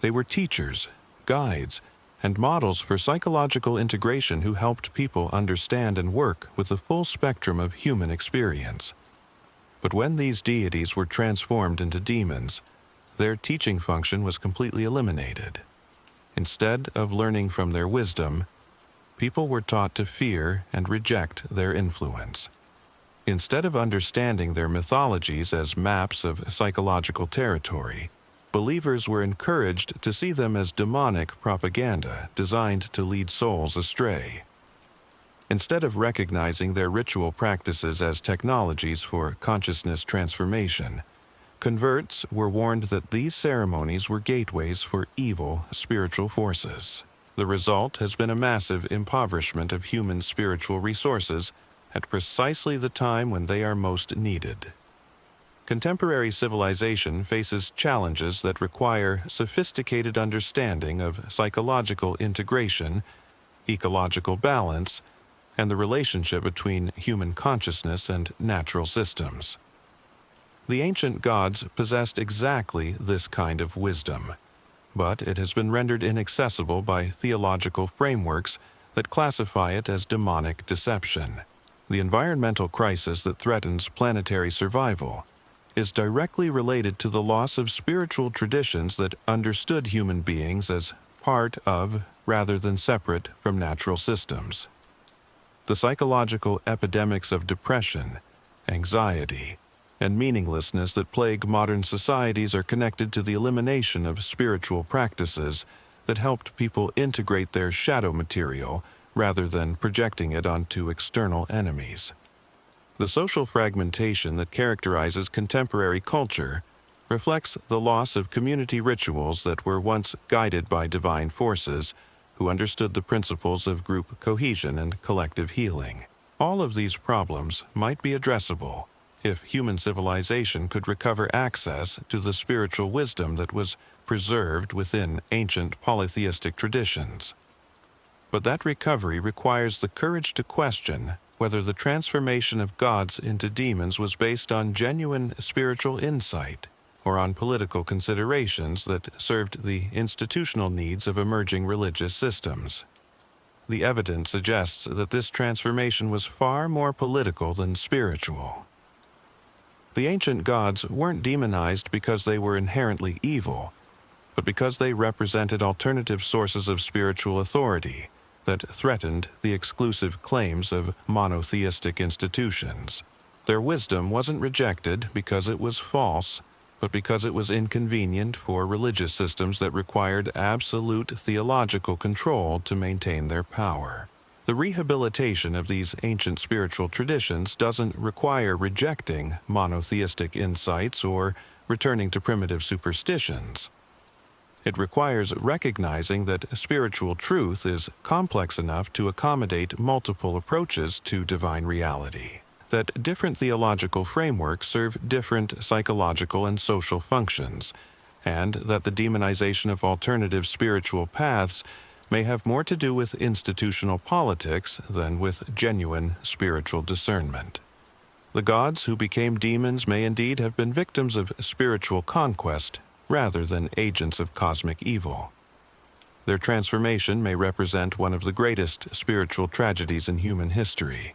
S1: They were teachers, guides, and models for psychological integration who helped people understand and work with the full spectrum of human experience. But when these deities were transformed into demons, their teaching function was completely eliminated. Instead of learning from their wisdom, people were taught to fear and reject their influence. Instead of understanding their mythologies as maps of psychological territory, believers were encouraged to see them as demonic propaganda designed to lead souls astray. Instead of recognizing their ritual practices as technologies for consciousness transformation, converts were warned that these ceremonies were gateways for evil spiritual forces. The result has been a massive impoverishment of human spiritual resources at precisely the time when they are most needed. Contemporary civilization faces challenges that require sophisticated understanding of psychological integration, ecological balance, and the relationship between human consciousness and natural systems. The ancient gods possessed exactly this kind of wisdom, but it has been rendered inaccessible by theological frameworks that classify it as demonic deception. The environmental crisis that threatens planetary survival is directly related to the loss of spiritual traditions that understood human beings as part of, rather than separate from natural systems. The psychological epidemics of depression, anxiety, and meaninglessness that plague modern societies are connected to the elimination of spiritual practices that helped people integrate their shadow material rather than projecting it onto external enemies. The social fragmentation that characterizes contemporary culture reflects the loss of community rituals that were once guided by divine forces who understood the principles of group cohesion and collective healing. All of these problems might be addressable if human civilization could recover access to the spiritual wisdom that was preserved within ancient polytheistic traditions. But that recovery requires the courage to question whether the transformation of gods into demons was based on genuine spiritual insight or on political considerations that served the institutional needs of emerging religious systems. The evidence suggests that this transformation was far more political than spiritual. The ancient gods weren't demonized because they were inherently evil, but because they represented alternative sources of spiritual authority that threatened the exclusive claims of monotheistic institutions. Their wisdom wasn't rejected because it was false, but because it was inconvenient for religious systems that required absolute theological control to maintain their power. The rehabilitation of these ancient spiritual traditions doesn't require rejecting monotheistic insights or returning to primitive superstitions. It requires recognizing that spiritual truth is complex enough to accommodate multiple approaches to divine reality, that different theological frameworks serve different psychological and social functions, and that the demonization of alternative spiritual paths may have more to do with institutional politics than with genuine spiritual discernment. The gods who became demons may indeed have been victims of spiritual conquest rather than agents of cosmic evil. Their transformation may represent one of the greatest spiritual tragedies in human history,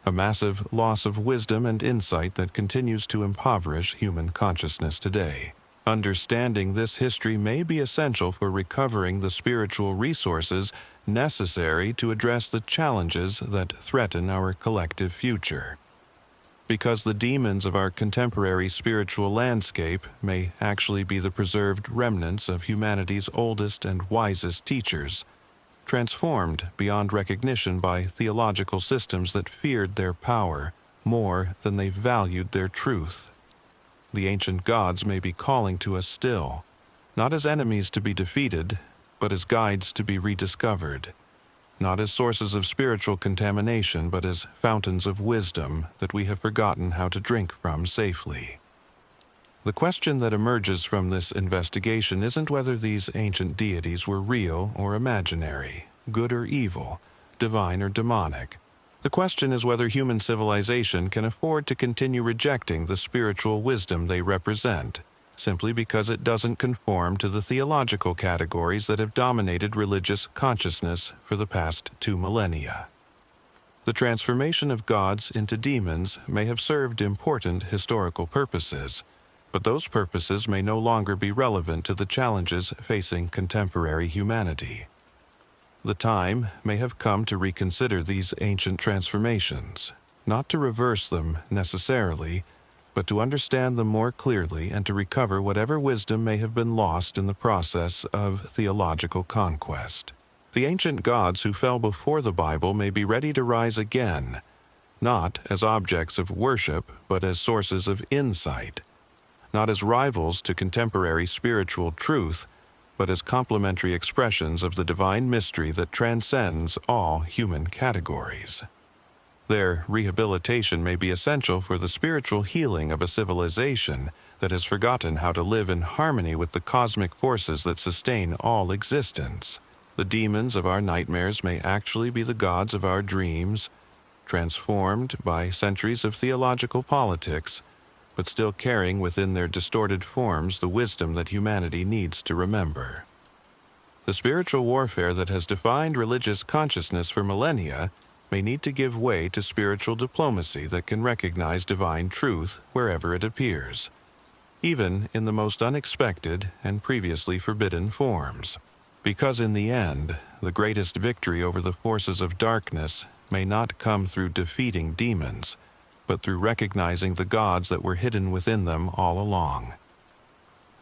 S1: a massive loss of wisdom and insight that continues to impoverish human consciousness today. Understanding this history may be essential for recovering the spiritual resources necessary to address the challenges that threaten our collective future. Because the demons of our contemporary spiritual landscape may actually be the preserved remnants of humanity's oldest and wisest teachers, transformed beyond recognition by theological systems that feared their power more than they valued their truth. The ancient gods may be calling to us still, not as enemies to be defeated, but as guides to be rediscovered, not as sources of spiritual contamination, but as fountains of wisdom that we have forgotten how to drink from safely. The question that emerges from this investigation isn't whether these ancient deities were real or imaginary, good or evil, divine or demonic. The question is whether human civilization can afford to continue rejecting the spiritual wisdom they represent, simply because it doesn't conform to the theological categories that have dominated religious consciousness for the past 2 millennia. The transformation of gods into demons may have served important historical purposes, but those purposes may no longer be relevant to the challenges facing contemporary humanity. The time may have come to reconsider these ancient transformations, not to reverse them necessarily, but to understand them more clearly and to recover whatever wisdom may have been lost in the process of theological conquest. The ancient gods who fell before the Bible may be ready to rise again, not as objects of worship, but as sources of insight, not as rivals to contemporary spiritual truth, but as complementary expressions of the divine mystery that transcends all human categories. Their rehabilitation may be essential for the spiritual healing of a civilization that has forgotten how to live in harmony with the cosmic forces that sustain all existence. The demons of our nightmares may actually be the gods of our dreams, transformed by centuries of theological politics, but still carrying within their distorted forms the wisdom that humanity needs to remember. The spiritual warfare that has defined religious consciousness for millennia may need to give way to spiritual diplomacy that can recognize divine truth wherever it appears, even in the most unexpected and previously forbidden forms. Because in the end, the greatest victory over the forces of darkness may not come through defeating demons, but through recognizing the gods that were hidden within them all along.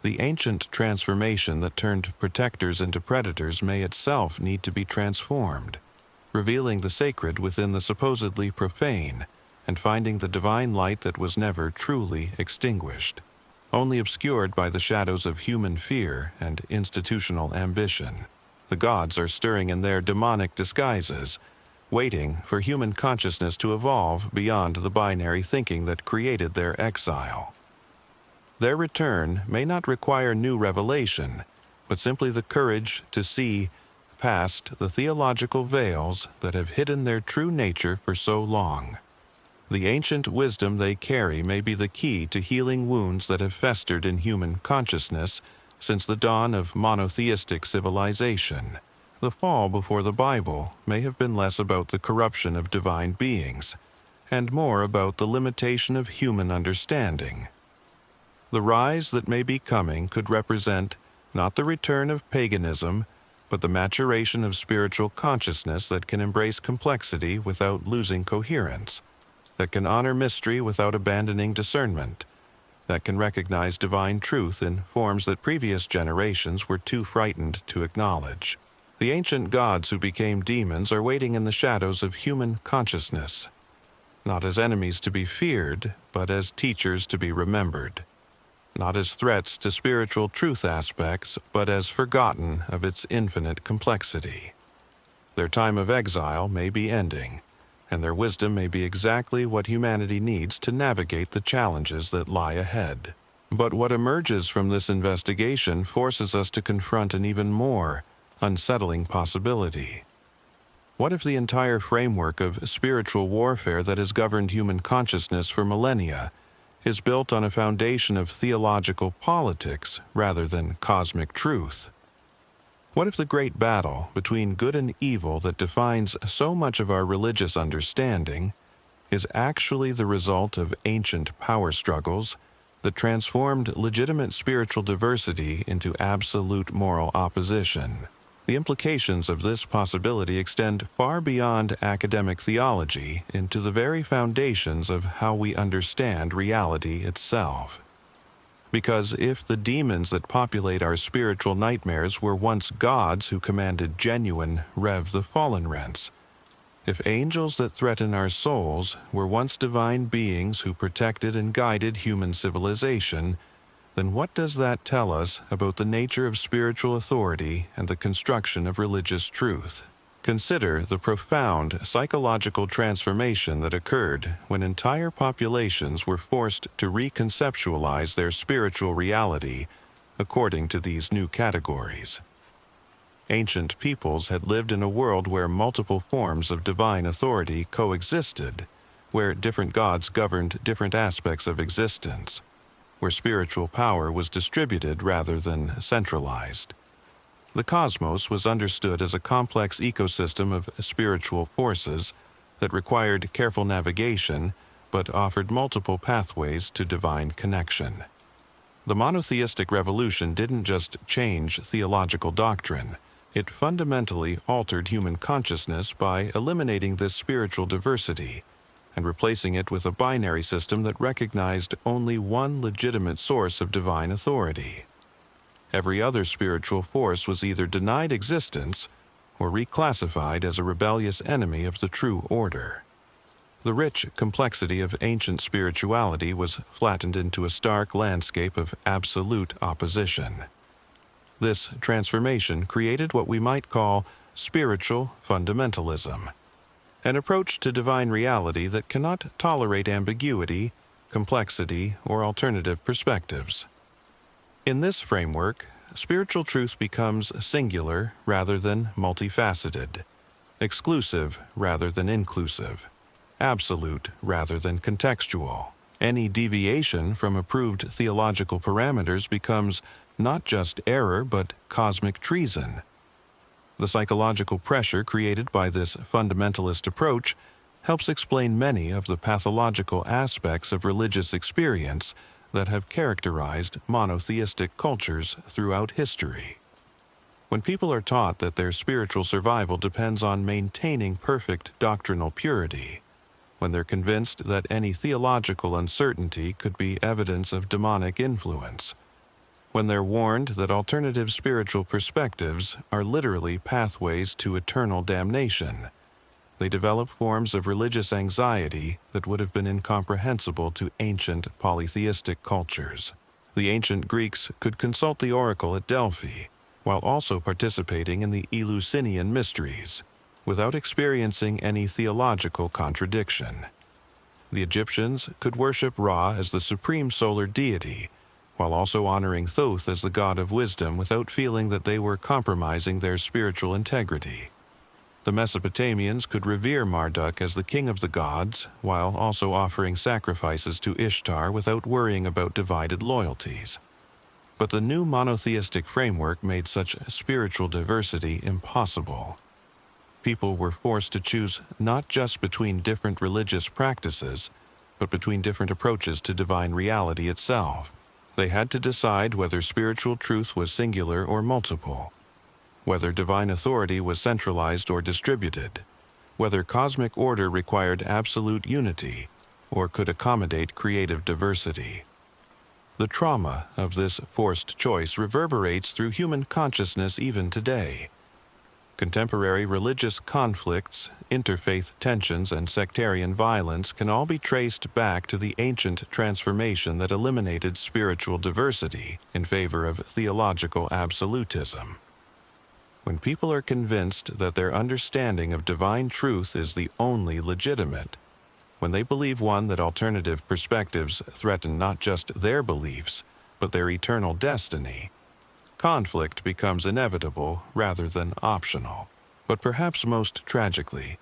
S1: The ancient transformation that turned protectors into predators may itself need to be transformed, revealing the sacred within the supposedly profane and finding the divine light that was never truly extinguished, only obscured by the shadows of human fear and institutional ambition. The gods are stirring in their demonic disguises, waiting for human consciousness to evolve beyond the binary thinking that created their exile. Their return may not require new revelation, but simply the courage to see past the theological veils that have hidden their true nature for so long. The ancient wisdom they carry may be the key to healing wounds that have festered in human consciousness since the dawn of monotheistic civilization. The fall before the Bible may have been less about the corruption of divine beings, and more about the limitation of human understanding. The rise that may be coming could represent not the return of paganism, but the maturation of spiritual consciousness that can embrace complexity without losing coherence, that can honor mystery without abandoning discernment, that can recognize divine truth in forms that previous generations were too frightened to acknowledge. The ancient gods who became demons are waiting in the shadows of human consciousness, not as enemies to be feared, but as teachers to be remembered, not as threats to spiritual truth aspects, but as forgotten of its infinite complexity. Their time of exile may be ending, and their wisdom may be exactly what humanity needs to navigate the challenges that lie ahead. But what emerges from this investigation forces us to confront an even more unsettling possibility. What if the entire framework of spiritual warfare that has governed human consciousness for millennia is built on a foundation of theological politics rather than cosmic truth? What if the great battle between good and evil that defines so much of our religious understanding is actually the result of ancient power struggles that transformed legitimate spiritual diversity into absolute moral opposition? The implications of this possibility extend far beyond academic theology into the very foundations of how we understand reality itself. Because if the demons that populate our spiritual nightmares were once gods who commanded genuine Rev the Fallen rents, if angels that threaten our souls were once divine beings who protected and guided human civilization, then what does that tell us about the nature of spiritual authority and the construction of religious truth? Consider the profound psychological transformation that occurred when entire populations were forced to reconceptualize their spiritual reality according to these new categories. Ancient peoples had lived in a world where multiple forms of divine authority coexisted, where different gods governed different aspects of existence, where spiritual power was distributed rather than centralized. The cosmos was understood as a complex ecosystem of spiritual forces that required careful navigation but offered multiple pathways to divine connection. The monotheistic revolution didn't just change theological doctrine, it fundamentally altered human consciousness by eliminating this spiritual diversity and replacing it with a binary system that recognized only one legitimate source of divine authority. Every other spiritual force was either denied existence or reclassified as a rebellious enemy of the true order. The rich complexity of ancient spirituality was flattened into a stark landscape of absolute opposition. This transformation created what we might call spiritual fundamentalism, an approach to divine reality that cannot tolerate ambiguity, complexity, or alternative perspectives. In this framework, spiritual truth becomes singular rather than multifaceted, exclusive rather than inclusive, absolute rather than contextual. Any deviation from approved theological parameters becomes not just error but cosmic treason. The psychological pressure created by this fundamentalist approach helps explain many of the pathological aspects of religious experience that have characterized monotheistic cultures throughout history. When people are taught that their spiritual survival depends on maintaining perfect doctrinal purity, when they're convinced that any theological uncertainty could be evidence of demonic influence, when they're warned that alternative spiritual perspectives are literally pathways to eternal damnation, they develop forms of religious anxiety that would have been incomprehensible to ancient polytheistic cultures. The ancient Greeks could consult the oracle at Delphi, while also participating in the Eleusinian mysteries, without experiencing any theological contradiction. The Egyptians could worship Ra as the supreme solar deity, while also honoring Thoth as the god of wisdom without feeling that they were compromising their spiritual integrity. The Mesopotamians could revere Marduk as the king of the gods, while also offering sacrifices to Ishtar without worrying about divided loyalties. But the new monotheistic framework made such spiritual diversity impossible. People were forced to choose not just between different religious practices, but between different approaches to divine reality itself. They had to decide whether spiritual truth was singular or multiple, whether divine authority was centralized or distributed, whether cosmic order required absolute unity or could accommodate creative diversity. The trauma of this forced choice reverberates through human consciousness even today. Contemporary religious conflicts, interfaith tensions, and sectarian violence can all be traced back to the ancient transformation that eliminated spiritual diversity in favor of theological absolutism. When people are convinced that their understanding of divine truth is the only legitimate, when they believe that alternative perspectives threaten not just their beliefs, but their eternal destiny, conflict becomes inevitable rather than optional. But perhaps most tragically,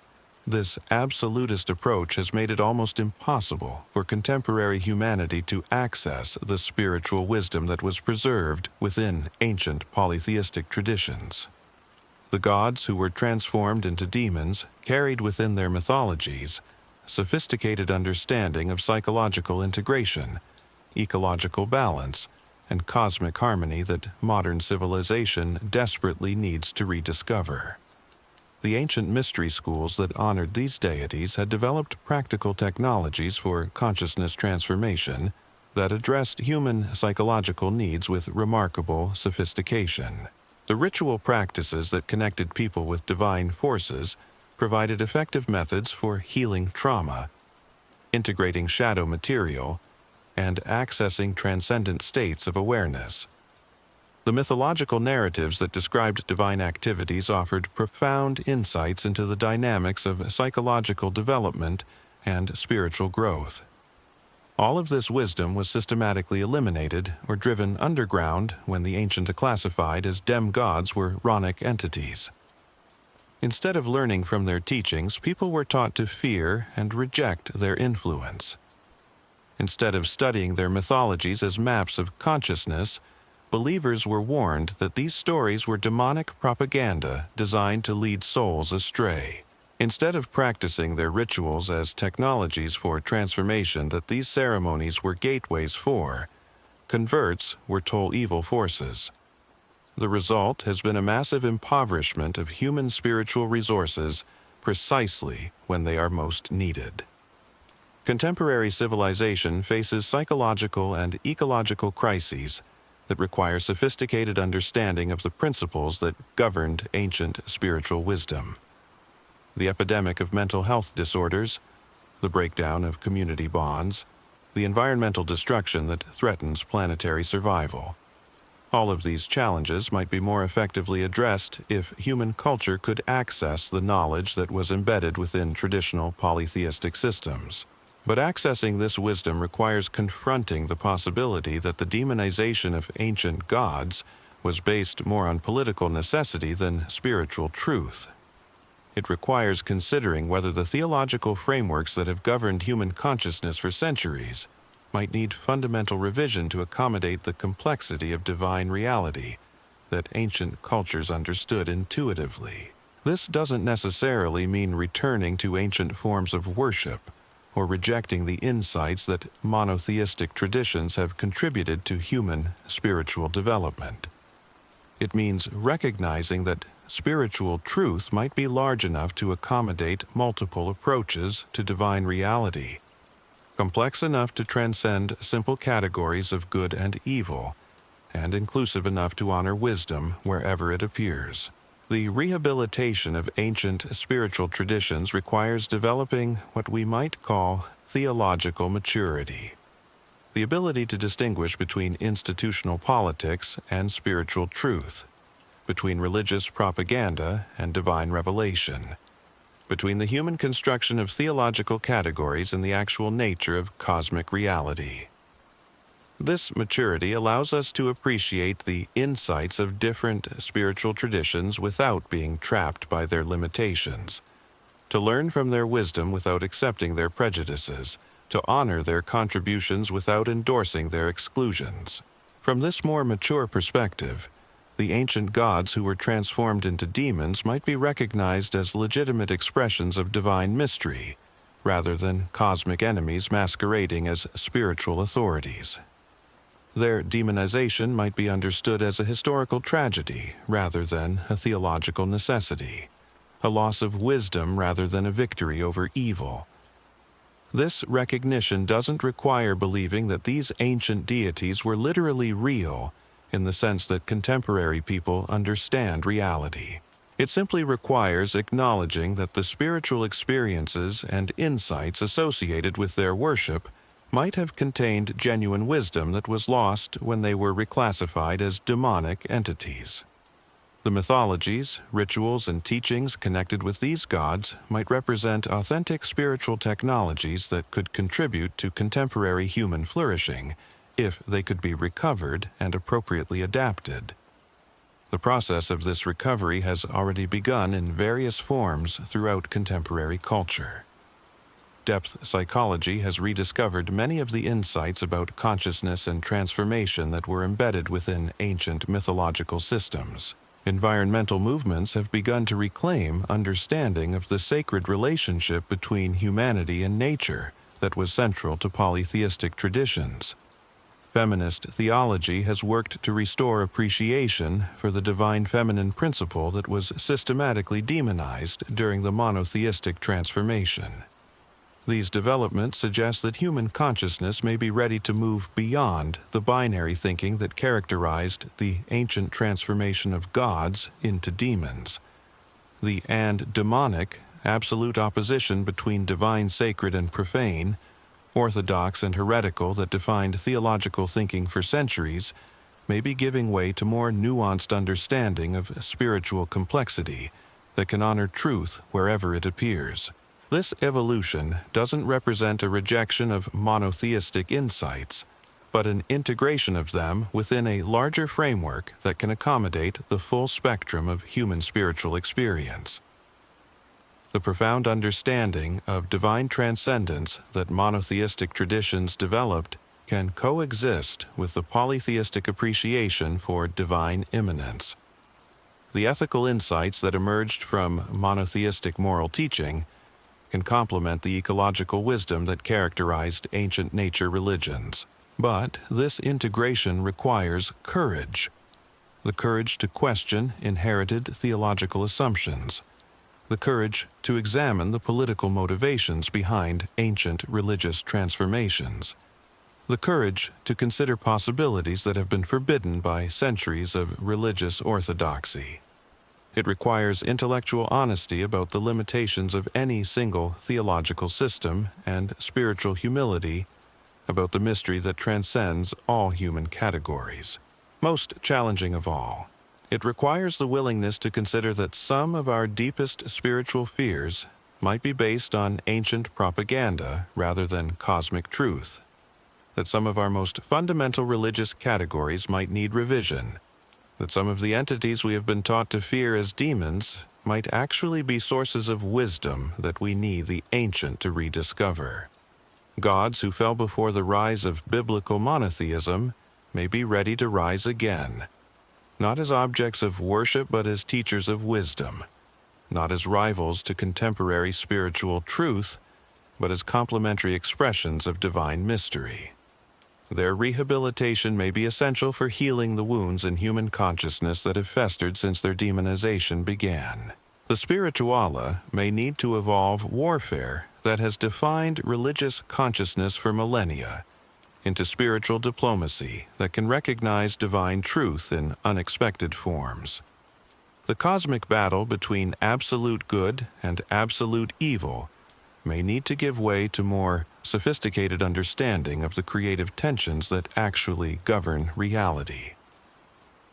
S1: this absolutist approach has made it almost impossible for contemporary humanity to access the spiritual wisdom that was preserved within ancient polytheistic traditions. The gods who were transformed into demons carried within their mythologies sophisticated understanding of psychological integration, ecological balance, and cosmic harmony that modern civilization desperately needs to rediscover. The ancient mystery schools that honored these deities had developed practical technologies for consciousness transformation that addressed human psychological needs with remarkable sophistication. The ritual practices that connected people with divine forces provided effective methods for healing trauma, integrating shadow material, and accessing transcendent states of awareness. The mythological narratives that described divine activities offered profound insights into the dynamics of psychological development and spiritual growth. All of this wisdom was systematically eliminated or driven underground when the ancient classified as demigods were ronic entities. Instead of learning from their teachings, people were taught to fear and reject their influence. Instead of studying their mythologies as maps of consciousness, believers were warned that these stories were demonic propaganda designed to lead souls astray. Instead of practicing their rituals as technologies for transformation that these ceremonies were gateways for, converts were told evil forces. The result has been a massive impoverishment of human spiritual resources precisely when they are most needed. Contemporary civilization faces psychological and ecological crises that require sophisticated understanding of the principles that governed ancient spiritual wisdom. The epidemic of mental health disorders, the breakdown of community bonds, the environmental destruction that threatens planetary survival. All of these challenges might be more effectively addressed if human culture could access the knowledge that was embedded within traditional polytheistic systems. But accessing this wisdom requires confronting the possibility that the demonization of ancient gods was based more on political necessity than spiritual truth. It requires considering whether the theological frameworks that have governed human consciousness for centuries might need fundamental revision to accommodate the complexity of divine reality that ancient cultures understood intuitively. This doesn't necessarily mean returning to ancient forms of worship or rejecting the insights that monotheistic traditions have contributed to human spiritual development. It means recognizing that spiritual truth might be large enough to accommodate multiple approaches to divine reality, complex enough to transcend simple categories of good and evil, and inclusive enough to honor wisdom wherever it appears. The rehabilitation of ancient spiritual traditions requires developing what we might call theological maturity, the ability to distinguish between institutional politics and spiritual truth, between religious propaganda and divine revelation, between the human construction of theological categories and the actual nature of cosmic reality. This maturity allows us to appreciate the insights of different spiritual traditions without being trapped by their limitations, to learn from their wisdom without accepting their prejudices, to honor their contributions without endorsing their exclusions. From this more mature perspective, the ancient gods who were transformed into demons might be recognized as legitimate expressions of divine mystery, rather than cosmic enemies masquerading as spiritual authorities. Their demonization might be understood as a historical tragedy rather than a theological necessity, a loss of wisdom rather than a victory over evil. This recognition doesn't require believing that these ancient deities were literally real in the sense that contemporary people understand reality. It simply requires acknowledging that the spiritual experiences and insights associated with their worship might have contained genuine wisdom that was lost when they were reclassified as demonic entities. The mythologies, rituals, and teachings connected with these gods might represent authentic spiritual technologies that could contribute to contemporary human flourishing if they could be recovered and appropriately adapted. The process of this recovery has already begun in various forms throughout contemporary culture. Depth psychology has rediscovered many of the insights about consciousness and transformation that were embedded within ancient mythological systems. Environmental movements have begun to reclaim understanding of the sacred relationship between humanity and nature that was central to polytheistic traditions. Feminist theology has worked to restore appreciation for the divine feminine principle that was systematically demonized during the monotheistic transformation. These developments suggest that human consciousness may be ready to move beyond the binary thinking that characterized the ancient transformation of gods into demons. The and demonic, absolute opposition between divine sacred and profane, orthodox and heretical that defined theological thinking for centuries, may be giving way to more nuanced understanding of spiritual complexity that can honor truth wherever it appears. This evolution doesn't represent a rejection of monotheistic insights, but an integration of them within a larger framework that can accommodate the full spectrum of human spiritual experience. The profound understanding of divine transcendence that monotheistic traditions developed can coexist with the polytheistic appreciation for divine immanence. The ethical insights that emerged from monotheistic moral teaching can complement the ecological wisdom that characterized ancient nature religions. But this integration requires courage. The courage to question inherited theological assumptions. The courage to examine the political motivations behind ancient religious transformations. the courage to consider possibilities that have been forbidden by centuries of religious orthodoxy. It requires intellectual honesty about the limitations of any single theological system and spiritual humility about the mystery that transcends all human categories. Most challenging of all, it requires the willingness to consider that some of our deepest spiritual fears might be based on ancient propaganda rather than cosmic truth, that some of our most fundamental religious categories might need revision, that some of the entities we have been taught to fear as demons might actually be sources of wisdom that we need the ancient to rediscover. Gods who fell before the rise of biblical monotheism may be ready to rise again, not as objects of worship but as teachers of wisdom, not as rivals to contemporary spiritual truth, but as complementary expressions of divine mystery. Their rehabilitation may be essential for healing the wounds in human consciousness that have festered since their demonization began. The spirituala may need to evolve warfare that has defined religious consciousness for millennia into spiritual diplomacy that can recognize divine truth in unexpected forms. The cosmic battle between absolute good and absolute evil may need to give way to more sophisticated understanding of the creative tensions that actually govern reality.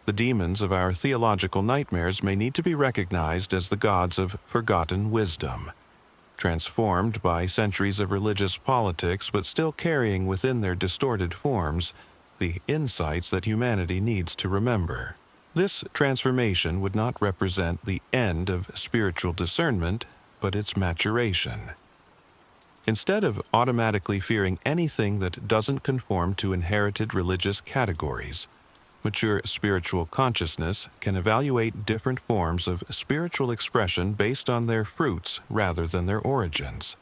S1: The demons of our theological nightmares may need to be recognized as the gods of forgotten wisdom, transformed by centuries of religious politics but still carrying within their distorted forms the insights that humanity needs to remember. This transformation would not represent the end of spiritual discernment, but its maturation. Instead of automatically fearing anything that doesn't conform to inherited religious categories, mature spiritual consciousness can evaluate different forms of spiritual expression based on their fruits rather than their origins,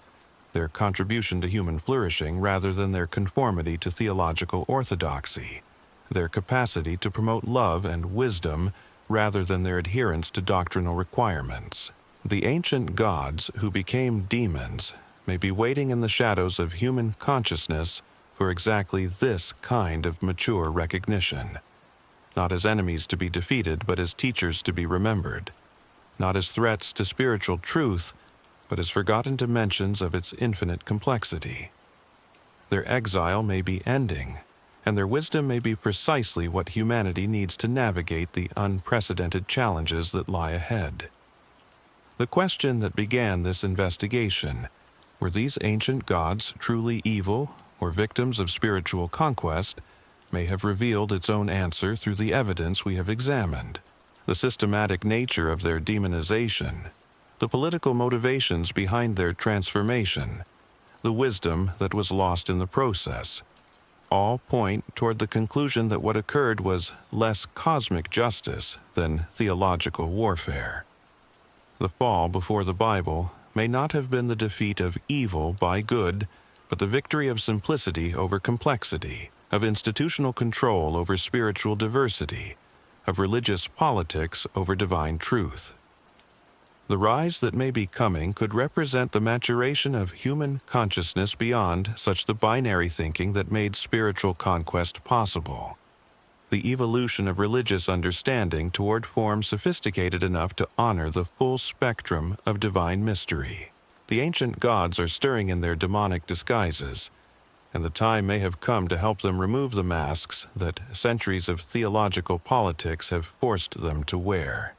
S1: their contribution to human flourishing rather than their conformity to theological orthodoxy, their capacity to promote love and wisdom rather than their adherence to doctrinal requirements. The ancient gods who became demons may be waiting in the shadows of human consciousness for exactly this kind of mature recognition, not as enemies to be defeated, but as teachers to be remembered, not as threats to spiritual truth, but as forgotten dimensions of its infinite complexity. Their exile may be ending, and their wisdom may be precisely what humanity needs to navigate the unprecedented challenges that lie ahead. The question that began this investigation: were these ancient gods truly evil or victims of spiritual conquest, may have revealed its own answer through the evidence we have examined. The systematic nature of their demonization, the political motivations behind their transformation, the wisdom that was lost in the process, all point toward the conclusion that what occurred was less cosmic justice than theological warfare. The fall before the Bible may not have been the defeat of evil by good, but the victory of simplicity over complexity, of institutional control over spiritual diversity, of religious politics over divine truth. The rise that may be coming could represent the maturation of human consciousness beyond such the binary thinking that made spiritual conquest possible. The evolution of religious understanding toward forms sophisticated enough to honor the full spectrum of divine mystery. The ancient gods are stirring in their demonic disguises, and the time may have come to help them remove the masks that centuries of theological politics have forced them to wear.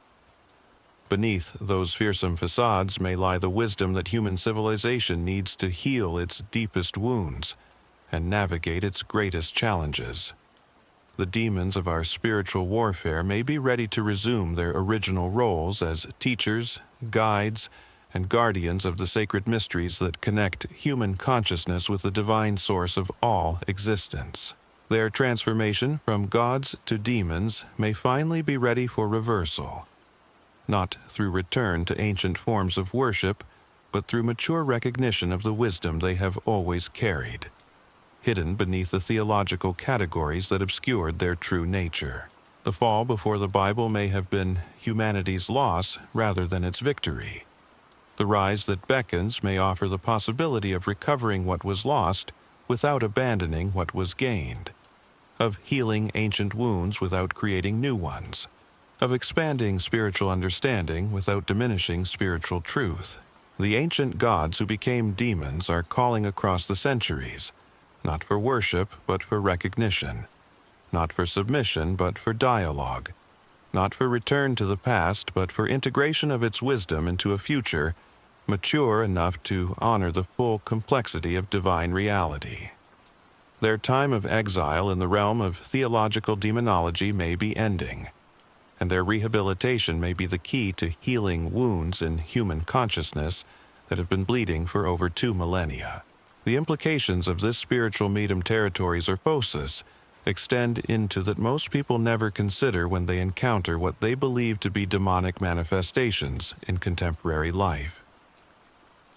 S1: Beneath those fearsome facades may lie the wisdom that human civilization needs to heal its deepest wounds and navigate its greatest challenges. The demons of our spiritual warfare may be ready to resume their original roles as teachers, guides, and guardians of the sacred mysteries that connect human consciousness with the divine source of all existence. Their transformation from gods to demons may finally be ready for reversal, not through return to ancient forms of worship, but through mature recognition of the wisdom they have always carried, hidden beneath the theological categories that obscured their true nature. The fall before the Bible may have been humanity's loss rather than its victory. The rise that beckons may offer the possibility of recovering what was lost without abandoning what was gained, of healing ancient wounds without creating new ones, of expanding spiritual understanding without diminishing spiritual truth. The ancient gods who became demons are calling across the centuries, not for worship, but for recognition, not for submission, but for dialogue, not for return to the past, but for integration of its wisdom into a future mature enough to honor the full complexity of divine reality. Their time of exile in the realm of theological demonology may be ending, and their rehabilitation may be the key to healing wounds in human consciousness that have been bleeding for over 2 millennia. The implications of this spiritual medium territory's orphosis extend into that most people never consider when they encounter what they believe to be demonic manifestations in contemporary life.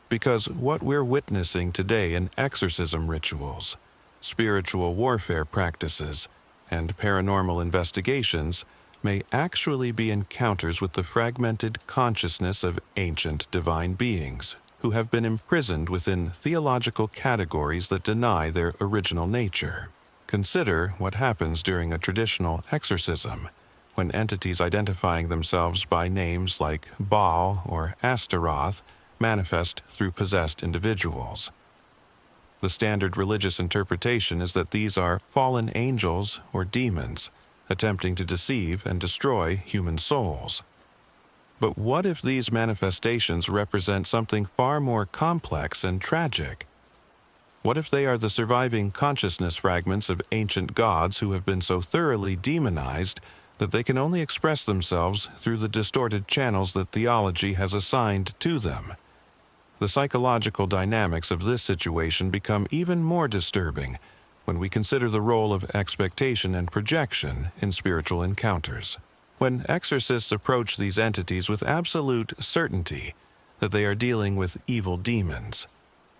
S1: Because what we're witnessing today in exorcism rituals, spiritual warfare practices, and paranormal investigations may actually be encounters with the fragmented consciousness of ancient divine beings who have been imprisoned within theological categories that deny their original nature. Consider what happens during a traditional exorcism, when entities identifying themselves by names like Baal or Astarte manifest through possessed individuals. The standard religious interpretation is that these are fallen angels or demons attempting to deceive and destroy human souls. But what if these manifestations represent something far more complex and tragic? What if they are the surviving consciousness fragments of ancient gods who have been so thoroughly demonized that they can only express themselves through the distorted channels that theology has assigned to them? The psychological dynamics of this situation become even more disturbing when we consider the role of expectation and projection in spiritual encounters. When exorcists approach these entities with absolute certainty that they are dealing with evil demons,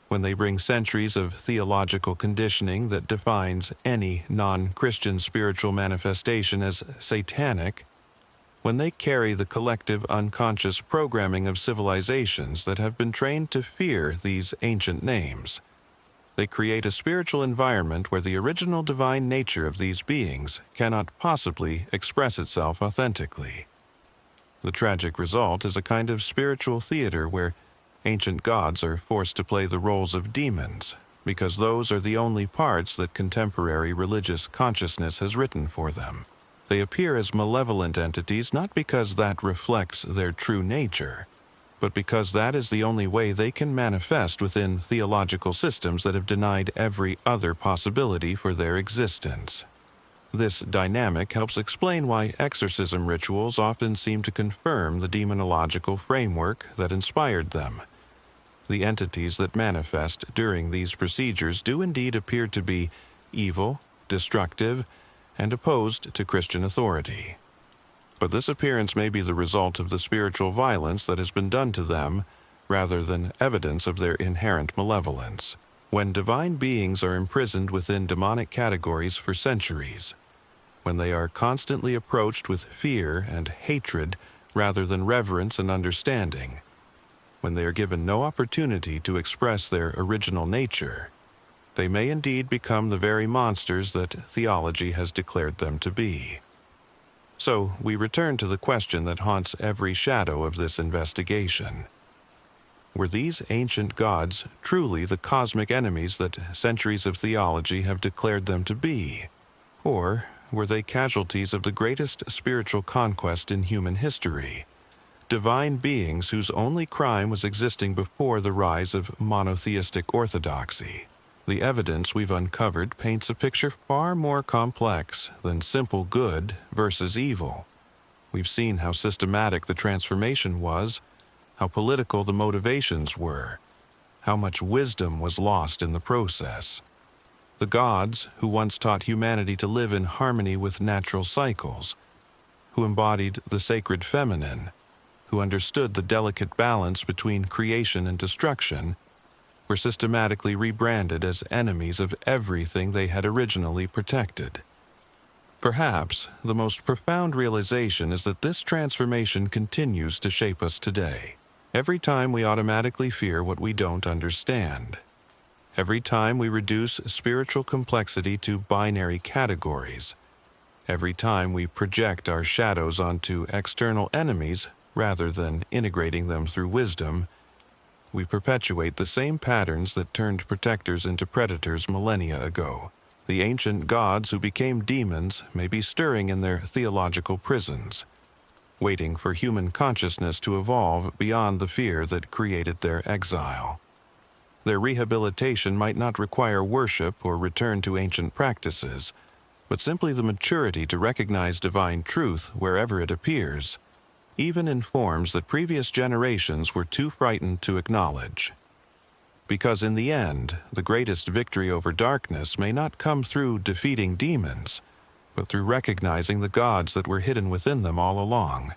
S1: when they bring centuries of theological conditioning that defines any non-Christian spiritual manifestation as satanic, when they carry the collective unconscious programming of civilizations that have been trained to fear these ancient names, they create a spiritual environment where the original divine nature of these beings cannot possibly express itself authentically. The tragic result is a kind of spiritual theater where ancient gods are forced to play the roles of demons, because those are the only parts that contemporary religious consciousness has written for them. They appear as malevolent entities not because that reflects their true nature, but because that is the only way they can manifest within theological systems that have denied every other possibility for their existence. This dynamic helps explain why exorcism rituals often seem to confirm the demonological framework that inspired them. The entities that manifest during these procedures do indeed appear to be evil, destructive, and opposed to Christian authority. But this appearance may be the result of the spiritual violence that has been done to them, rather than evidence of their inherent malevolence. When divine beings are imprisoned within demonic categories for centuries, when they are constantly approached with fear and hatred rather than reverence and understanding, when they are given no opportunity to express their original nature, they may indeed become the very monsters that theology has declared them to be. So we return to the question that haunts every shadow of this investigation. Were these ancient gods truly the cosmic enemies that centuries of theology have declared them to be? Or were they casualties of the greatest spiritual conquest in human history? Divine beings whose only crime was existing before the rise of monotheistic orthodoxy. The evidence we've uncovered paints a picture far more complex than simple good versus evil. We've seen how systematic the transformation was, how political the motivations were, how much wisdom was lost in the process. The gods, who once taught humanity to live in harmony with natural cycles, who embodied the sacred feminine, who understood the delicate balance between creation and destruction, were systematically rebranded as enemies of everything they had originally protected. Perhaps the most profound realization is that this transformation continues to shape us today, every time we automatically fear what we don't understand. Every time we reduce spiritual complexity to binary categories, every time we project our shadows onto external enemies rather than integrating them through wisdom, we perpetuate the same patterns that turned protectors into predators millennia ago. The ancient gods who became demons may be stirring in their theological prisons, waiting for human consciousness to evolve beyond the fear that created their exile. Their rehabilitation might not require worship or return to ancient practices, but simply the maturity to recognize divine truth wherever it appears, even in forms that previous generations were too frightened to acknowledge. Because in the end, the greatest victory over darkness may not come through defeating demons, but through recognizing the gods that were hidden within them all along.